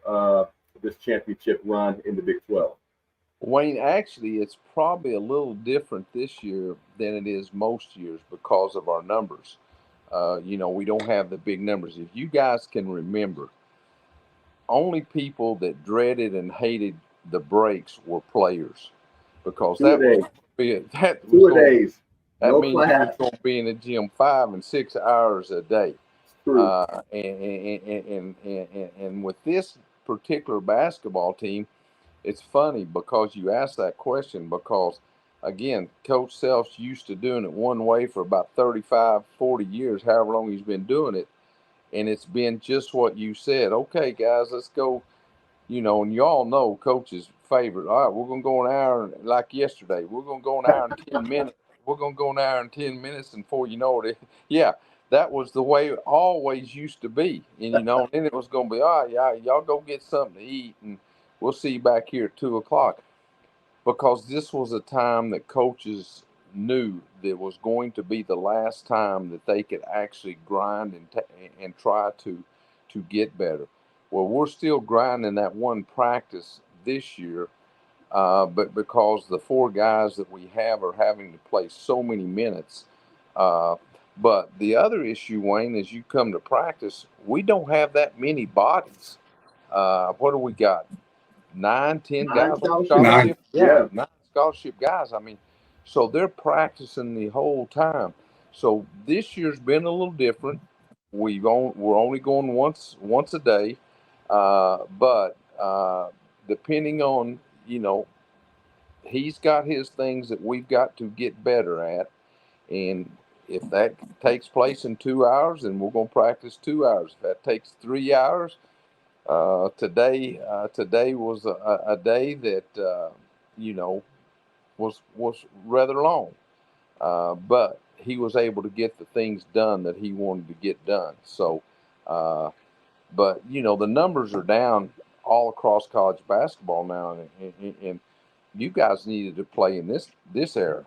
this championship run in the Big 12? Wayne, actually, it's probably a little different this year than it is most years because of our numbers. We don't have the big numbers. If you guys can remember, only people that dreaded and hated the breaks were players, because that means you were going to be in the gym 5 and 6 hours a day. And with this particular basketball team, it's funny because you asked that question, because again, Coach Self's used to doing it one way for about 35, 40 years, however long he's been doing it. And it's been just what you said. Okay, guys, let's go. And you all know Coach's favorite. All right, we're going to go an hour, like yesterday. We're going to go an hour and 10 minutes. We're going to go an hour and 10 minutes, and before you know it, yeah, that was the way it always used to be. And, then it was going to be, all right, y'all go get something to eat, and we'll see you back here at 2 o'clock. Because this was a time that coaches knew that was going to be the last time that they could actually grind and try to get better. Well, we're still grinding that one practice this year, but because the 4 guys that we have are having to play so many minutes. But the other issue, Wayne, is you come to practice, we don't have that many bodies. What do we got? 9, 10 guys on scholarship? Yeah, 9 scholarship guys. I mean, so they're practicing the whole time. So this year's been a little different. We're only going once a day. But depending on, he's got his things that we've got to get better at. And if that takes place in 2 hours, then we're going to practice 2 hours. If that takes 3 hours, today was a day that, was rather long. But he was able to get the things done that he wanted to get done. So, but, the numbers are down all across college basketball now, and you guys needed to play in this era.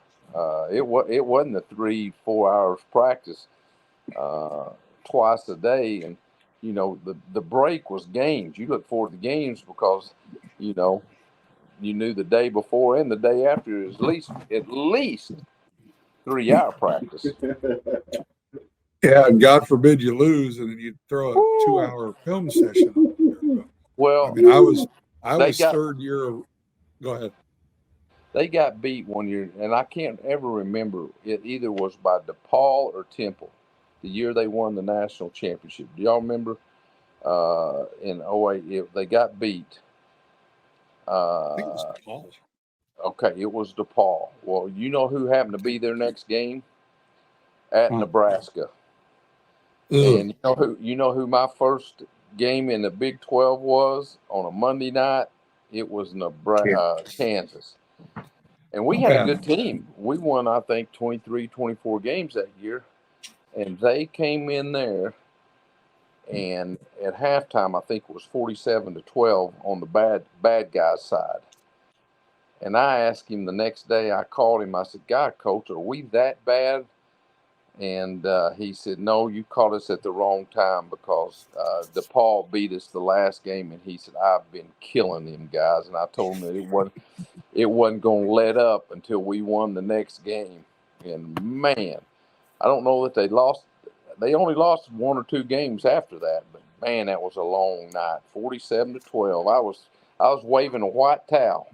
It wasn't a 3-4 hours practice twice a day, and the break was games. You look forward to games because you knew the day before and the day after is at least 3-hour practice. Yeah, and God forbid you lose, and then you throw a 2-hour film session on there. Well, I mean, I was third year. Go ahead. They got beat one year, and I can't ever remember. It either was by DePaul or Temple, the year they won the national championship. Do y'all remember? In 08, they got beat. I think it was DePaul. Okay, it was DePaul. Well, you know who happened to be their next game? At Nebraska. And you know who my first game in the Big 12 was on a Monday night? It was Kansas. And we had a good team. We won, I think, 23, 24 games that year. And they came in there, and at halftime, I think it was 47-12 on the bad guys' side. And I asked him the next day, I called him, I said, God, Coach, are we that bad? And he said, no, you caught us at the wrong time, because DePaul beat us the last game. And he said, I've been killing them guys. And I told him that it wasn't going to let up until we won the next game. And, man, I don't know that they lost. They only lost 1 or 2 games after that. But, man, that was a long night. 47-12. I was waving a white towel.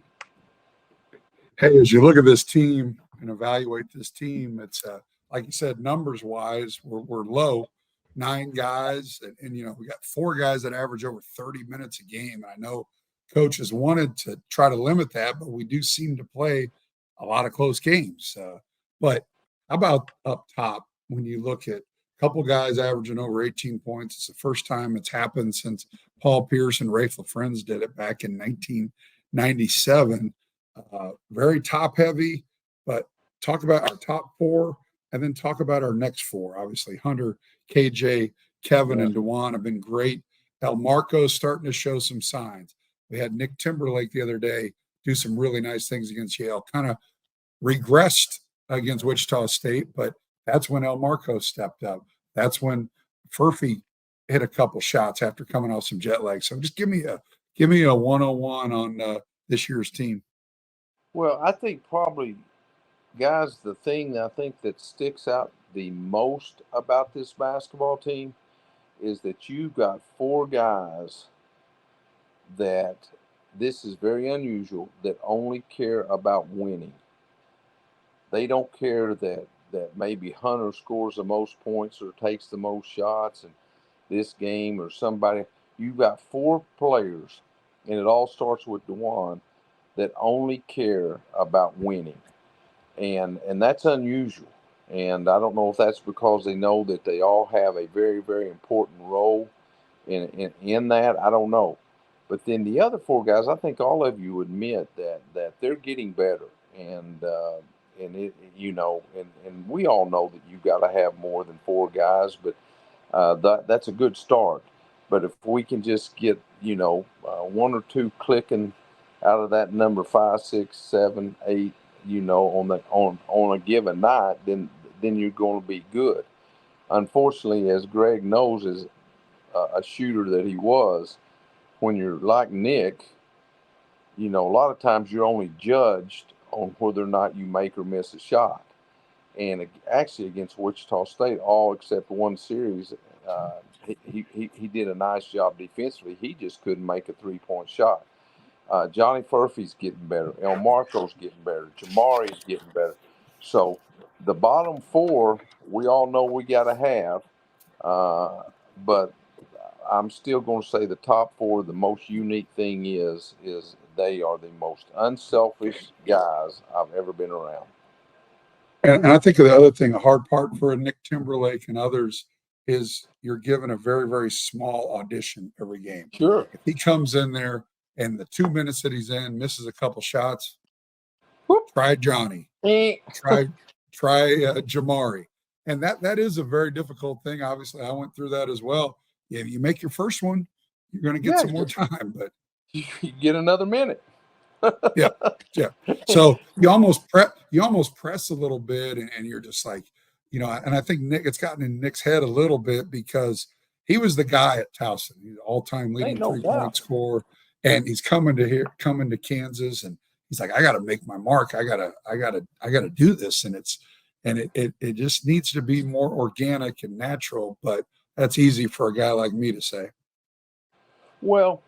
Hey, as you look at this team and evaluate this team, it's like you said, numbers wise, we're low, 9 guys, and we got 4 guys that average over 30 minutes a game. And I know coaches wanted to try to limit that, but we do seem to play a lot of close games. But how about up top when you look at a couple guys averaging over 18 points? It's the first time it's happened since Paul Pierce and Rafe LaFrenz did it back in 1997. Very top heavy, but talk about our top 4 and then talk about our next 4. Obviously, Hunter, KJ, Kevin, and DeJuan have been great. El Marco's starting to show some signs. We had Nick Timberlake the other day do some really nice things against Yale, kind of regressed against Wichita State, but that's when El Marco stepped up. That's when Furphy hit a couple shots after coming off some jet lag. So just give me a 101 on this year's team. Well, I think probably, guys, the thing I think that sticks out the most about this basketball team is that you've got 4 guys that, this is very unusual, that only care about winning. They don't care that maybe Hunter scores the most points or takes the most shots in this game or somebody. You've got 4 players, and it all starts with DeJuan, that only care about winning. And that's unusual. And I don't know if that's because they know that they all have a very, very important role in that. I don't know. But then the other 4 guys, I think all of you admit that they're getting better. And it, and we all know that you've got to have more than 4 guys, but that's a good start. But if we can just get, 1 or 2 clicking out of that number 5, 6, 7, 8, on a given night, then you're going to be good. Unfortunately, as Greg knows, as a shooter that he was, when you're like Nick, a lot of times you're only judged on whether or not you make or miss a shot. And actually against Wichita State, all except one series, he did a nice job defensively. He just couldn't make a 3-point shot. Johnny Furphy's getting better. El Marco's getting better. Jamari's getting better. So the bottom 4, we all know we got to have. But I'm still going to say the top 4, the most unique thing is they are the most unselfish guys I've ever been around. And I think the other thing, a hard part for Nick Timberlake and others is you're given a very, very small audition every game. Sure. If he comes in there and the 2 minutes that he's in misses a couple shots, try Johnny, try Jamari. And that is a very difficult thing. Obviously, I went through that as well. Yeah, you make your first one, you're going to get some more time, but you get another minute. yeah. So you almost press a little bit, and you're just like, and I think it's gotten in Nick's head a little bit because he was the guy at Towson. He's an all-time leading 3-point scorer, and he's coming to Kansas, and he's like, I got to make my mark. I gotta do this, and it just needs to be more organic and natural. But that's easy for a guy like me to say. Well,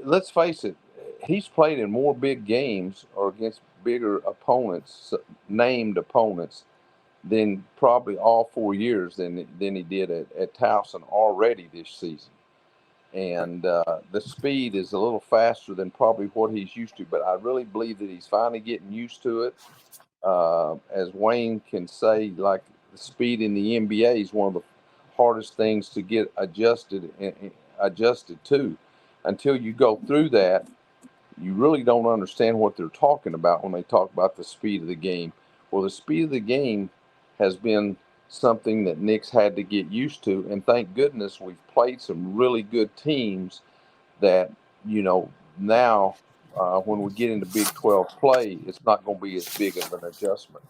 let's face it. He's played in more big games or against bigger opponents, named opponents, than probably all 4 years than he did at Towson already this season. And the speed is a little faster than probably what he's used to, but I really believe that he's finally getting used to it. As Wayne can say, like the speed in the NBA is one of the hardest things to get adjusted to. Until you go through that, you really don't understand what they're talking about when they talk about the speed of the game. Well, the speed of the game has been something that Nick's had to get used to, and thank goodness we've played some really good teams that, now when we get into Big 12 play, it's not going to be as big of an adjustment.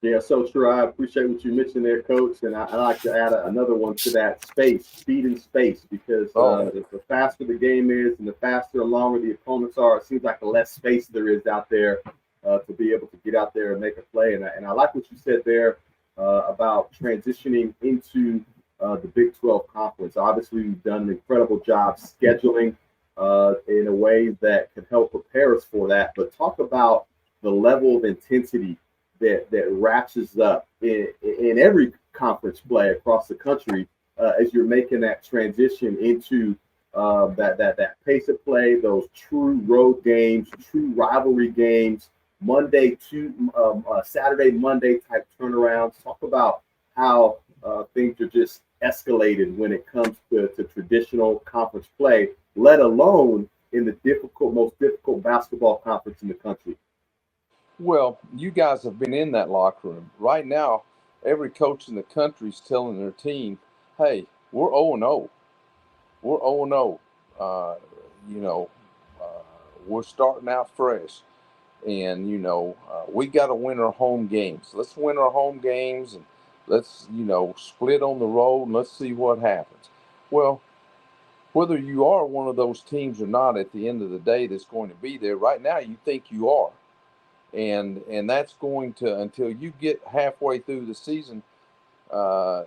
Yeah, so true. I appreciate what you mentioned there, Coach, and I like to add another one to that: speed and space, because the faster the game is and the faster and longer the opponents are, it seems like the less space there is out there to be able to get out there and make a play. And I like what you said there about transitioning into the Big 12 Conference. Obviously, we've done an incredible job scheduling in a way that can help prepare us for that. But talk about the level of intensity that ratchets up in every conference play across the country as you're making that transition into that pace of play, those true road games, true rivalry games, Saturday, Monday type turnarounds. Talk about how things are just escalated when it comes to traditional conference play, let alone in the most difficult basketball conference in the country. Well, you guys have been in that locker room. Right now, every coach in the country is telling their team, hey, we're 0-0. We're 0-0. You know, we're starting out fresh. And, we got to win our home games. Let's win our home games and let's, split on the road and let's see what happens. Well, whether you are one of those teams or not at the end of the day that's going to be there, right now you think you are. And that's going to, until you get halfway through the season, you are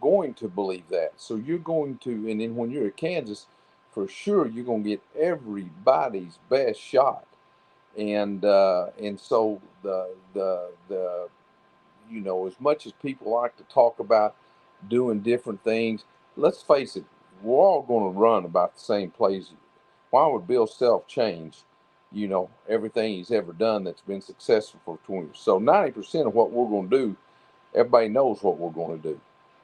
going to believe that. So you're going to, and then when you're at Kansas, for sure you're going to get everybody's best shot, and so the as much as people like to talk about doing different things, let's face it, we're all going to run about the same plays. Why would Bill Self change? Everything he's ever done that's been successful for 20 years. So 90% of what we're going to do, everybody knows what we're going to do.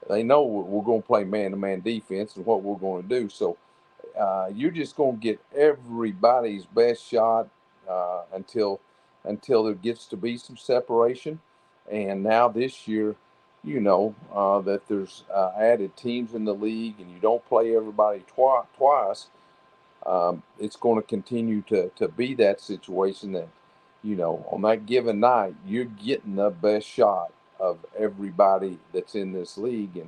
They know we're going to play man-to-man defense and what we're going to do. So you're just going to get everybody's best shot until there gets to be some separation. And now this year, that there's added teams in the league and you don't play everybody twice. It's going to continue to be that situation that, on that given night, you're getting the best shot of everybody that's in this league.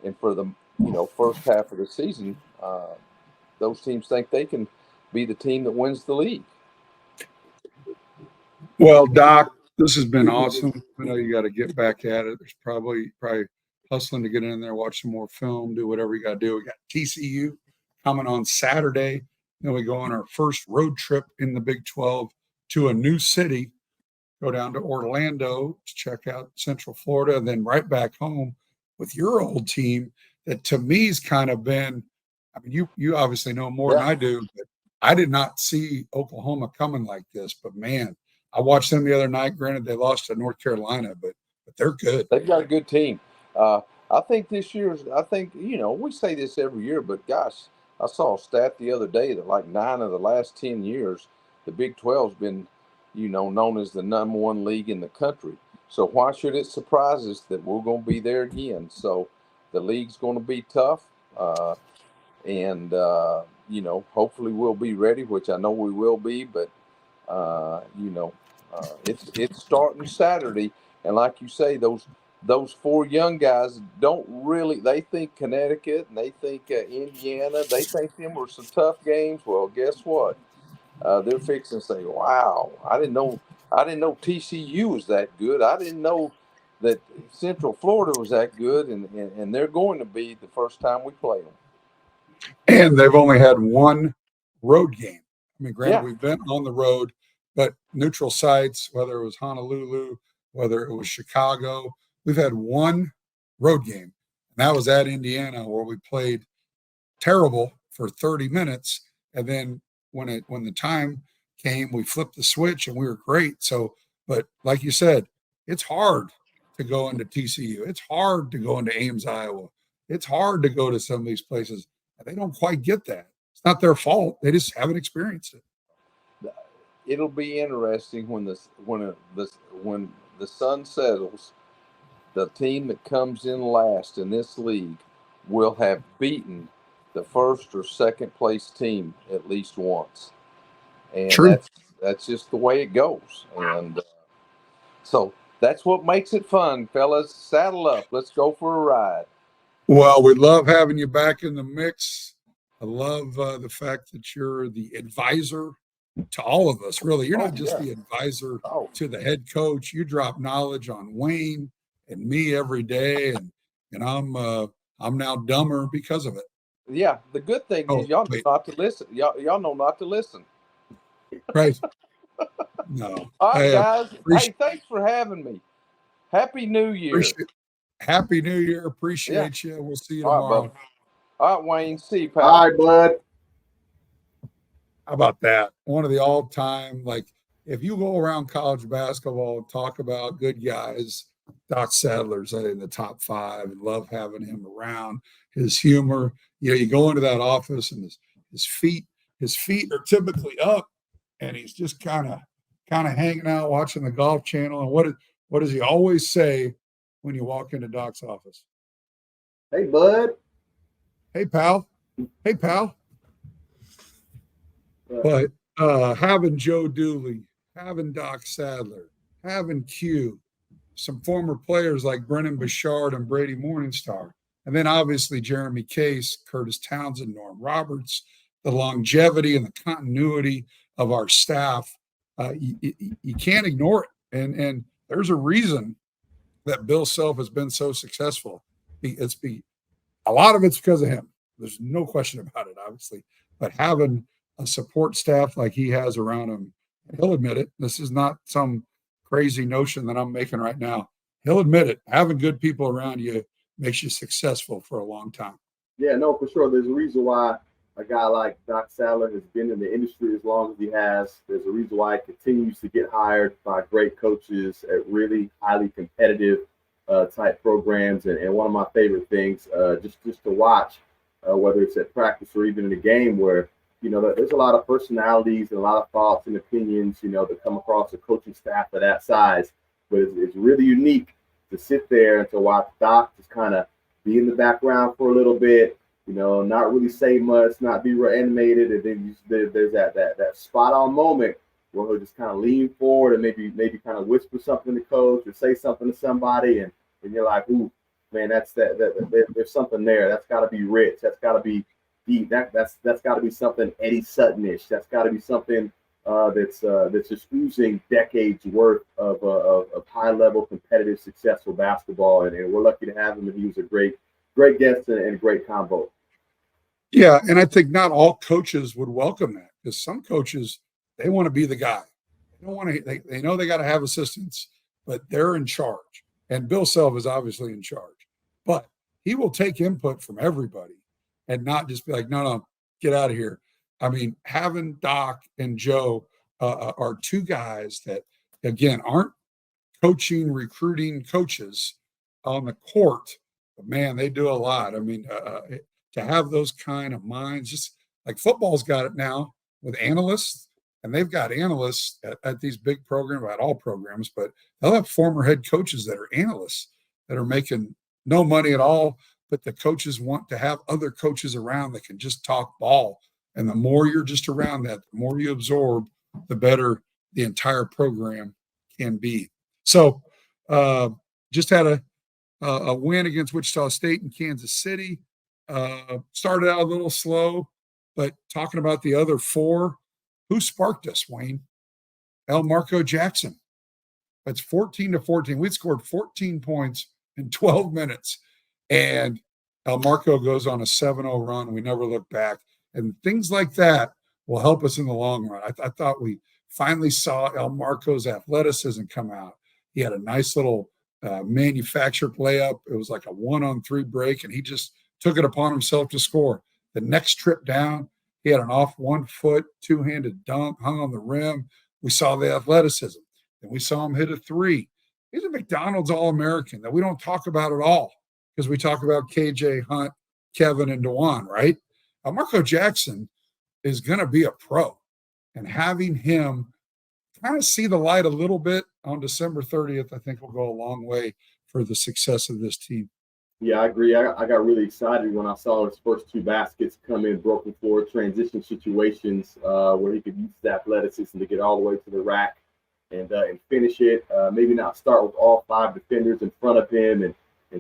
And for the, first half of the season, those teams think they can be the team that wins the league. Well, Doc, this has been awesome. I know you got to get back at it. There's probably hustling to get in there, watch some more film, do whatever you got to do. We got TCU coming on Saturday. Then we go on our first road trip in the Big 12 to a new city, go down to Orlando to check out Central Florida, and then right back home with your old team that to me's kind of been, I mean, you obviously know more than I do, but I did not see Oklahoma coming like this. But, man, I watched them the other night. Granted, they lost to North Carolina, but they're good. They've got a good team. I think this year's, we say this every year, but gosh, I saw a stat the other day that like 9 of the last 10 years, the Big 12's been, known as the number one league in the country. So why should it surprise us that we're going to be there again? So the league's going to be tough. And hopefully we'll be ready, which I know we will be, but, it's starting Saturday. And like you say, those 4 young guys they think Connecticut and they think Indiana, they think them were some tough games. Well, guess what? They're fixing to say, wow, I didn't know TCU was that good. I didn't know that Central Florida was that good. And they're going to be the first time we play them. And they've only had one road game. I mean, granted, we've been on the road, but neutral sites, whether it was Honolulu, whether it was Chicago, we've had one road game. And that was at Indiana, where we played terrible for 30 minutes. And then when the time came, we flipped the switch and we were great. So, but like you said, it's hard to go into TCU. It's hard to go into Ames, Iowa. It's hard to go to some of these places. They don't quite get that. It's not their fault. They just haven't experienced it. It'll be interesting when the sun settles. The team that comes in last in this league will have beaten the first or second place team at least once, and True. That's just the way it goes. And so that's what makes it fun, fellas. Saddle up. Let's go for a ride. Well, we love having you back in the mix. I love the fact that you're the advisor to all of us. Really, you're not just the advisor to the head coach. You drop knowledge on Wayne me every day, and I'm now dumber because of it. Yeah, the good thing Oh, is y'all know wait. not to listen. Y'all know not to listen. Right. No. All right, Hey, guys. Hey, thanks for having me. Happy New Year. Happy New Year. Yeah. Appreciate you. We'll see you All right, tomorrow. bub. All right, Wayne. See you, pal. All right, bud. How about that? One of the all-time, like, if you go around college basketball and talk about good guys, Doc Sadler's in the top 5, and love having him around. His humor, you go into that office and his feet are typically up, and he's just kind of hanging out watching the Golf Channel. And what does he always say when you walk into Doc's office? Hey, bud. Hey, pal. Hey, pal. But having Joe Dooley, having Doc Sadler, having Q, some former players like Brennan Bouchard and Brady Morningstar, and then obviously Jeremy Case, Curtis Townsend, Norm Roberts, the longevity and the continuity of our staff, you can't ignore it. And there's a reason that Bill Self has been so successful. A lot of it's because of him. There's no question about it, obviously. But having a support staff like he has around him, he'll admit it. This is not some crazy notion that I'm making right now. He'll admit it. Having good people around you makes you successful for a long time. Yeah, no, for sure. There's a reason why a guy like Doc Sadler has been in the industry as long as he has. There's a reason why he continues to get hired by great coaches at really highly competitive type programs. And one of my favorite things, just to watch, whether it's at practice or even in a game, where there's a lot of personalities and a lot of thoughts and opinions, that come across a coaching staff of that size. But it's really unique to sit there and to watch Doc just kind of be in the background for a little bit, not really say much, not be animated, and then there's that spot on moment where he'll just kind of lean forward and maybe kind of whisper something to coach or say something to somebody, and you're like, ooh, man, that's there's something there. That's got to be rich. That's got to be deep. That's got to be something Eddie Sutton-ish. That's got to be something that's just oozing decades worth of high level competitive successful basketball, and we're lucky to have him. And he was a great guest and a great combo. Yeah, and I think not all coaches would welcome that, because some coaches, they want to be the guy. They don't want to. They know they got to have assistants, but they're in charge. And Bill Self is obviously in charge, but he will take input from everybody and not just be like, no, get out of here. I mean, having Doc and Joe are two guys that, again, aren't coaching, recruiting coaches on the court, but man, they do a lot. I mean, to have those kind of minds, just like football's got it now with analysts, and they've got analysts at these big programs, at all programs, but they'll have former head coaches that are analysts that are making no money at all, but the coaches want to have other coaches around that can just talk ball. And the more you're just around that, the more you absorb, the better the entire program can be. So just had a win against Wichita State and Kansas City. Started out a little slow, but talking about the other 4, who sparked us, Wayne? Marco Jackson. That's 14-14. We'd scored 14 points in 12 minutes. And Marco goes on a 7-0 run. We never look back. And things like that will help us in the long run. I thought we finally saw Marco's athleticism come out. He had a nice little manufactured layup. It was like a 1-on-3 break, and he just took it upon himself to score. The next trip down, he had an off 1 foot, 2-handed dunk, hung on the rim. We saw the athleticism. And we saw him hit a 3. He's a McDonald's All-American that we don't talk about at all, because we talk about KJ, Hunt, Kevin, and DeJuan, right? Marco Jackson is going to be a pro. And having him kind of see the light a little bit on December 30th, I think will go a long way for the success of this team. Yeah, I agree. I got really excited when I saw his first 2 baskets come in broken floor transition situations where he could use his athleticism to get all the way to the rack and finish it. Maybe not start with all 5 defenders in front of him and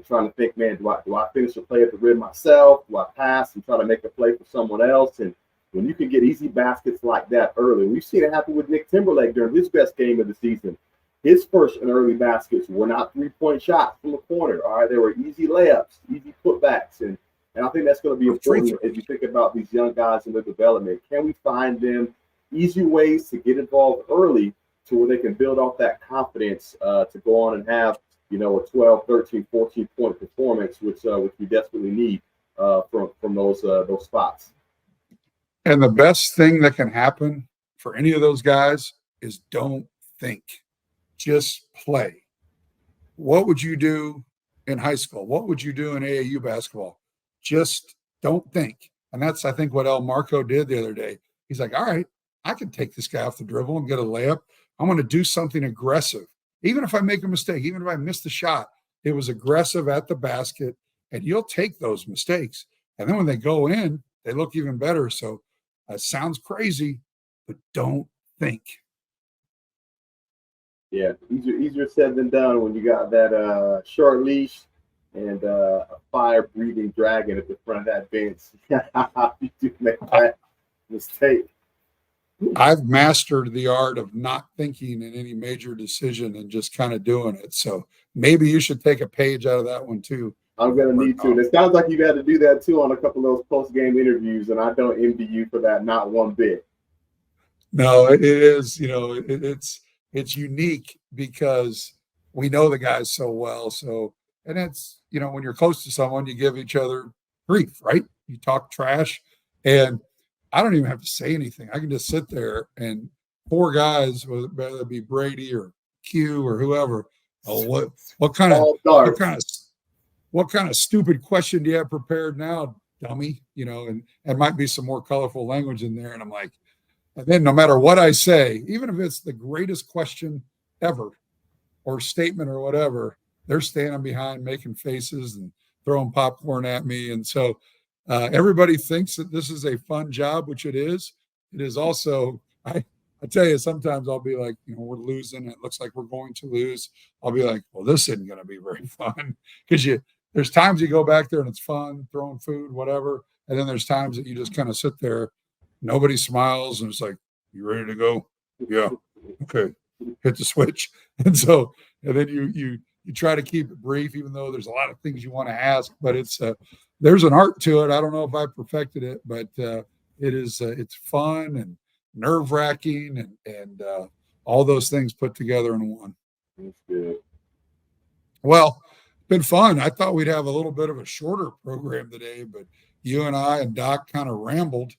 trying to think, man, do I finish a play at the rim myself? Do I pass and try to make a play for someone else? And when you can get easy baskets like that early, we've seen it happen with Nick Timberlake during his best game of the season. his first and early baskets were not 3-point shots from the corner. All right, they were easy layups, easy putbacks, and I think that's going to be important as you think about these young guys in their development. Can we find them easy ways to get involved early to where they can build off that confidence to go on and have, a 12, 13, 14-point performance, which we desperately need from those spots. And the best thing that can happen for any of those guys is don't think. Just play. What would you do in high school? What would you do in AAU basketball? Just don't think. And that's, I think, what El Marco did the other day. He's like, all right, I can take this guy off the dribble and get a layup. I'm going to do something aggressive. Even if I make a mistake, even if I miss the shot, it was aggressive at the basket, and you'll take those mistakes. And then when they go in, they look even better. So it sounds crazy, but don't think. Yeah, easier said than done when you got that short leash and a fire-breathing dragon at the front of that bench. You do make that mistake. I've mastered the art of not thinking in any major decision and just kind of doing it. So maybe you should take a page out of that one too. I'm going to need to. And it sounds like you had to do that too on a couple of those post-game interviews, and I don't envy you for that, not one bit. No, it is, it's unique because we know the guys so well. So, and it's, when you're close to someone, you give each other grief, right? You talk trash, and I don't even have to say anything. I can just sit there and four guys, whether it be Brady or Q or whoever, what kind of stupid question do you have prepared now, dummy? And might be some more colorful language in there. And I'm like, and then no matter what I say, even if it's the greatest question ever or statement or whatever, they're standing behind making faces and throwing popcorn at me. And so everybody thinks that this is a fun job, which it is. It is also, I tell you, sometimes I'll be like, we're losing. It looks like we're going to lose. I'll be like, well, this isn't going to be very fun, because there's times you go back there and it's fun, throwing food, whatever. And then there's times that you just kind of sit there. Nobody smiles, and it's like, you ready to go? Yeah. Okay. Hit the switch. And then you try to keep it brief, even though there's a lot of things you want to ask, but it's there's an art to it. I don't know if I perfected it, but it's fun and nerve-wracking and all those things put together in one. That's good. Well, been fun. I thought we'd have a little bit of a shorter program today, but you and I and Doc kind of rambled.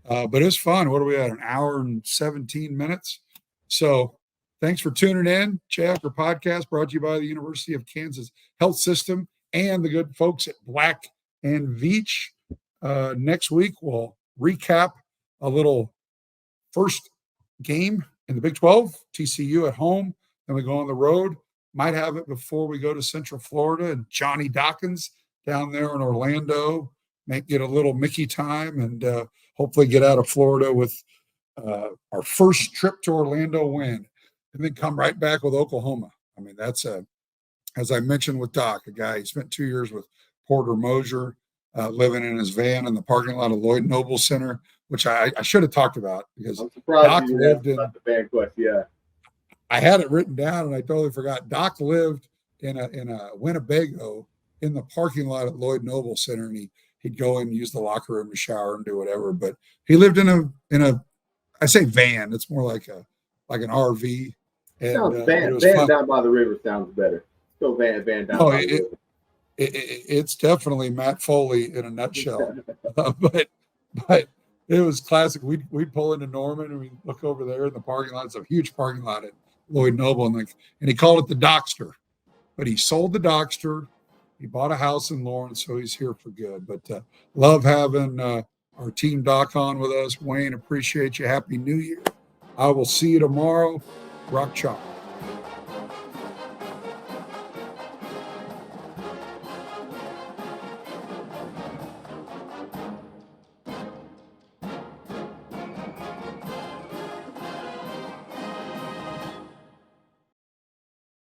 But it's fun. What are we at? An hour and 17 minutes. So thanks for tuning in. Chapter Podcast brought to you by the University of Kansas Health System and the good folks at Black and Veatch. Next week, we'll recap a little first game in the Big 12, TCU at home. Then we go on the road. Might have it before we go to Central Florida and Johnny Dawkins down there in Orlando. Might get a little Mickey time and hopefully get out of Florida with our first trip to Orlando win, and then come right back with Oklahoma. I mean, that's as I mentioned with Doc, a guy, he spent 2 years with Porter Mosier, living in his van in the parking lot of Lloyd Noble Center, which I should have talked about because I'm surprised Doc you lived in the van quest. Yeah. I had it written down and I totally forgot. Doc lived in a Winnebago in the parking lot at Lloyd Noble Center, and he'd go in and use the locker room to shower and do whatever. But he lived in a I say van. It's more like an RV. And van down by the river sounds better. Still van down by the river. It's definitely Matt Foley in a nutshell. But it was classic. We'd pull into Norman and we'd look over there in the parking lot. It's a huge parking lot at Lloyd Noble, and he called it the Dockster. But he sold the Dockster. He bought a house in Lawrence, so he's here for good. But love having our team Doc on with us. Wayne, appreciate you. Happy New Year. I will see you tomorrow. Rock chalk.